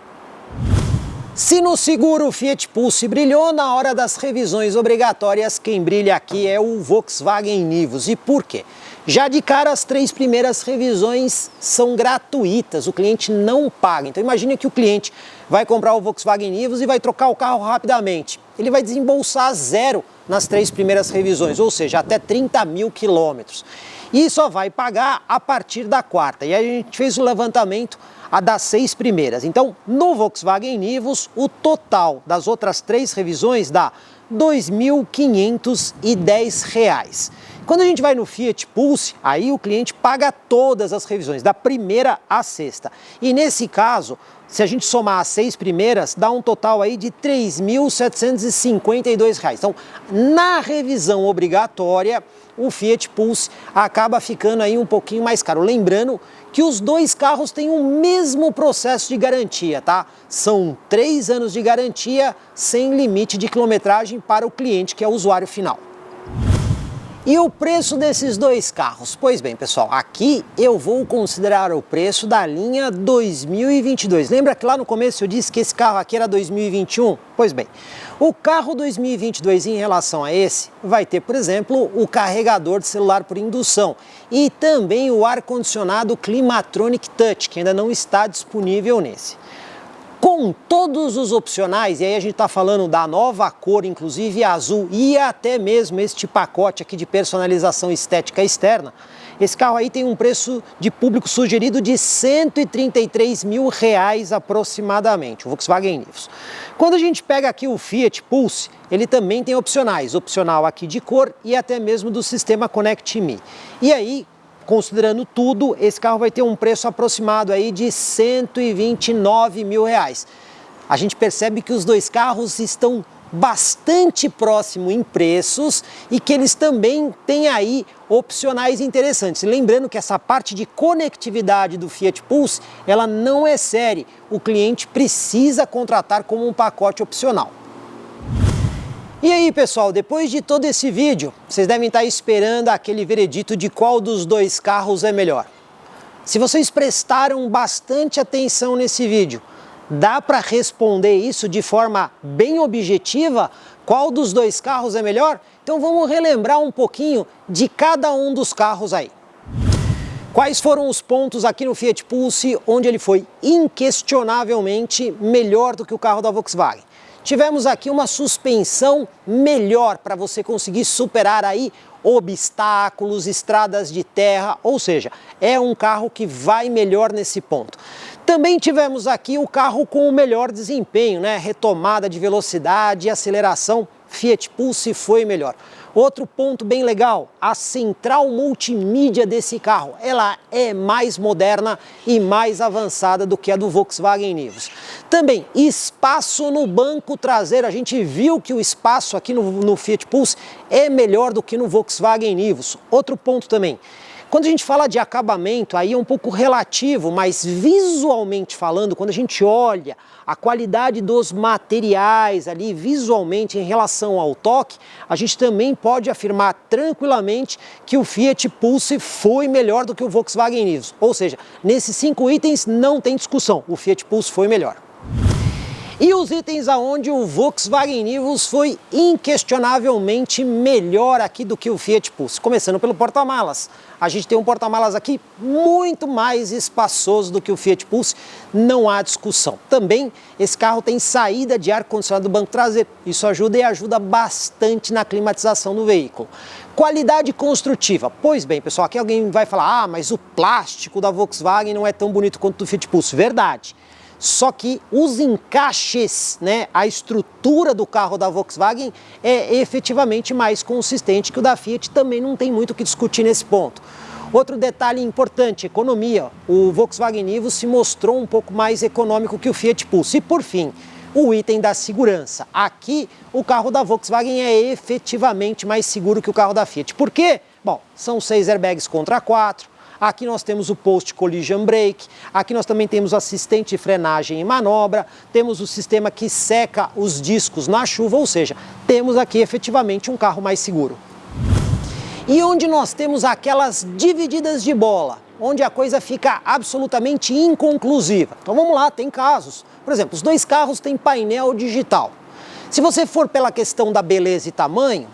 Se no seguro o Fiat Pulse brilhou na hora das revisões obrigatórias, quem brilha aqui é o Volkswagen Nivus. E por quê? Já de cara, as 3 primeiras revisões são gratuitas, o cliente não paga. Então imagine que o cliente vai comprar o Volkswagen Nivus e vai trocar o carro rapidamente. Ele vai desembolsar zero nas 3 primeiras revisões, ou seja, até 30 mil quilômetros. E só vai pagar a partir da 4ª. E aí a gente fez o levantamento das 6 primeiras. Então, no Volkswagen Nivus, o total das outras 3 revisões dá R$ 2.510. Quando a gente vai no Fiat Pulse, aí o cliente paga todas as revisões, da primeira à 6ª. E nesse caso, se a gente somar as 6 primeiras, dá um total aí de R$ 3.752. Então, na revisão obrigatória, o Fiat Pulse acaba ficando aí um pouquinho mais caro. Lembrando que os dois carros têm o mesmo processo de garantia, tá? São 3 anos de garantia sem limite de quilometragem para o cliente, que é o usuário final. E o preço desses dois carros? Pois bem, pessoal, aqui eu vou considerar o preço da linha 2022. Lembra que lá no começo eu disse que esse carro aqui era 2021? Pois bem, o carro 2022 em relação a esse vai ter, por exemplo, o carregador de celular por indução e também o ar-condicionado Climatronic Touch, que ainda não está disponível nesse. Com todos os opcionais, e aí a gente está falando da nova cor, inclusive azul, e até mesmo este pacote aqui de personalização estética externa, esse carro aí tem um preço de público sugerido de R$ 133 mil aproximadamente, o Volkswagen Nivus. Quando a gente pega aqui o Fiat Pulse, ele também tem opcionais, opcional aqui de cor e até mesmo do sistema Connect Me. E aí, considerando tudo, esse carro vai ter um preço aproximado aí de R$ 129 mil. A gente percebe que os dois carros estão bastante próximos em preços e que eles também têm aí opcionais interessantes. Lembrando que essa parte de conectividade do Fiat Pulse, ela não é série. O cliente precisa contratar como um pacote opcional. E aí, pessoal, depois de todo esse vídeo, vocês devem estar esperando aquele veredito de qual dos dois carros é melhor. Se vocês prestaram bastante atenção nesse vídeo, dá para responder isso de forma bem objetiva? Qual dos dois carros é melhor? Então vamos relembrar um pouquinho de cada um dos carros aí. Quais foram os pontos aqui no Fiat Pulse onde ele foi inquestionavelmente melhor do que o carro da Volkswagen? Tivemos aqui uma suspensão melhor para você conseguir superar aí obstáculos, estradas de terra, ou seja, é um carro que vai melhor nesse ponto. Também tivemos aqui o carro com o melhor desempenho, né? Retomada de velocidade e aceleração, Fiat Pulse foi melhor. Outro ponto bem legal, a central multimídia desse carro, ela é mais moderna e mais avançada do que a do Volkswagen Nivus. Também, espaço no banco traseiro, a gente viu que o espaço aqui no Fiat Pulse é melhor do que no Volkswagen Nivus. Outro ponto também, quando a gente fala de acabamento, aí é um pouco relativo, mas visualmente falando, quando a gente olha a qualidade dos materiais ali visualmente em relação ao toque, a gente também pode afirmar tranquilamente que o Fiat Pulse foi melhor do que o Volkswagen Nivus. Ou seja, nesses 5 itens não tem discussão, o Fiat Pulse foi melhor. E os itens aonde o Volkswagen Nivus foi inquestionavelmente melhor aqui do que o Fiat Pulse. Começando pelo porta-malas. A gente tem um porta-malas aqui muito mais espaçoso do que o Fiat Pulse, não há discussão. Também esse carro tem saída de ar-condicionado do banco traseiro. Isso ajuda e ajuda bastante na climatização do veículo. Qualidade construtiva. Pois bem, pessoal, aqui alguém vai falar, mas o plástico da Volkswagen não é tão bonito quanto o do Fiat Pulse. Verdade. Só que os encaixes, né, a estrutura do carro da Volkswagen é efetivamente mais consistente que o da Fiat, também não tem muito o que discutir nesse ponto. Outro detalhe importante, economia. O Volkswagen Nivus se mostrou um pouco mais econômico que o Fiat Pulse. E por fim, o item da segurança. Aqui o carro da Volkswagen é efetivamente mais seguro que o carro da Fiat. Por quê? Bom, são 6 airbags contra 4. Aqui nós temos o Post Collision Brake, aqui nós também temos assistente de frenagem e manobra, temos o sistema que seca os discos na chuva, ou seja, temos aqui efetivamente um carro mais seguro. E onde nós temos aquelas divididas de bola, onde a coisa fica absolutamente inconclusiva. Então vamos lá, tem casos. Por exemplo, os dois carros têm painel digital. Se você for pela questão da beleza e tamanho,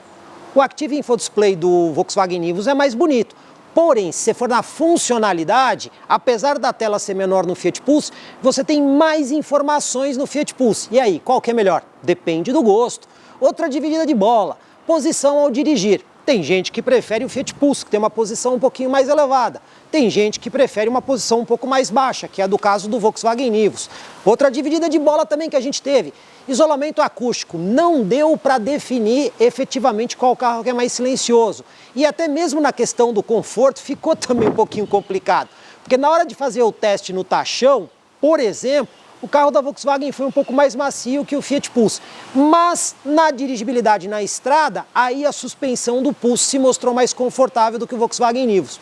o Active Info Display do Volkswagen Nivus é mais bonito. Porém, se você for na funcionalidade, apesar da tela ser menor no Fiat Pulse, você tem mais informações no Fiat Pulse. E aí, qual que é melhor? Depende do gosto. Outra dividida de bola, posição ao dirigir. Tem gente que prefere o Fiat Pulse, que tem uma posição um pouquinho mais elevada. Tem gente que prefere uma posição um pouco mais baixa, que é do caso do Volkswagen Nivus. Outra dividida de bola também que a gente teve, isolamento acústico. Não deu para definir efetivamente qual carro que é mais silencioso. E até mesmo na questão do conforto ficou também um pouquinho complicado. Porque na hora de fazer o teste no tachão, por exemplo, o carro da Volkswagen foi um pouco mais macio que o Fiat Pulse. Mas na dirigibilidade na estrada, aí a suspensão do Pulse se mostrou mais confortável do que o Volkswagen Nivus.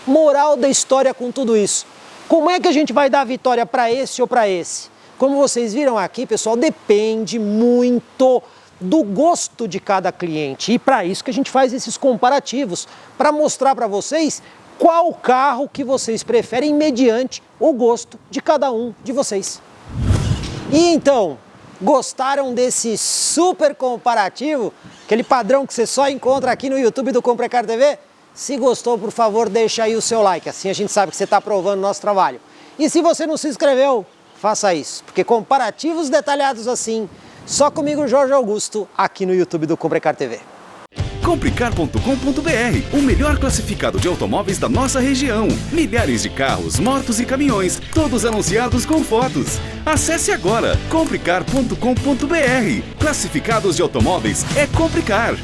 Moral da história com tudo isso. Como é que a gente vai dar a vitória para esse ou para esse? Como vocês viram aqui, pessoal, depende muito do gosto de cada cliente. E para isso que a gente faz esses comparativos, para mostrar para vocês qual carro que vocês preferem mediante o gosto de cada um de vocês. E então, gostaram desse super comparativo? Aquele padrão que você só encontra aqui no YouTube do Comprecar TV? Se gostou, por favor, deixa aí o seu like, assim a gente sabe que você está aprovando o nosso trabalho. E se você não se inscreveu, faça isso, porque comparativos detalhados assim, só comigo, Jorge Augusto, aqui no YouTube do Comprecar TV. Comprecar.com.br, o melhor classificado de automóveis da nossa região. Milhares de carros, motos e caminhões, todos anunciados com fotos. Acesse agora, comprecar.com.br. Classificados de automóveis é Comprecar.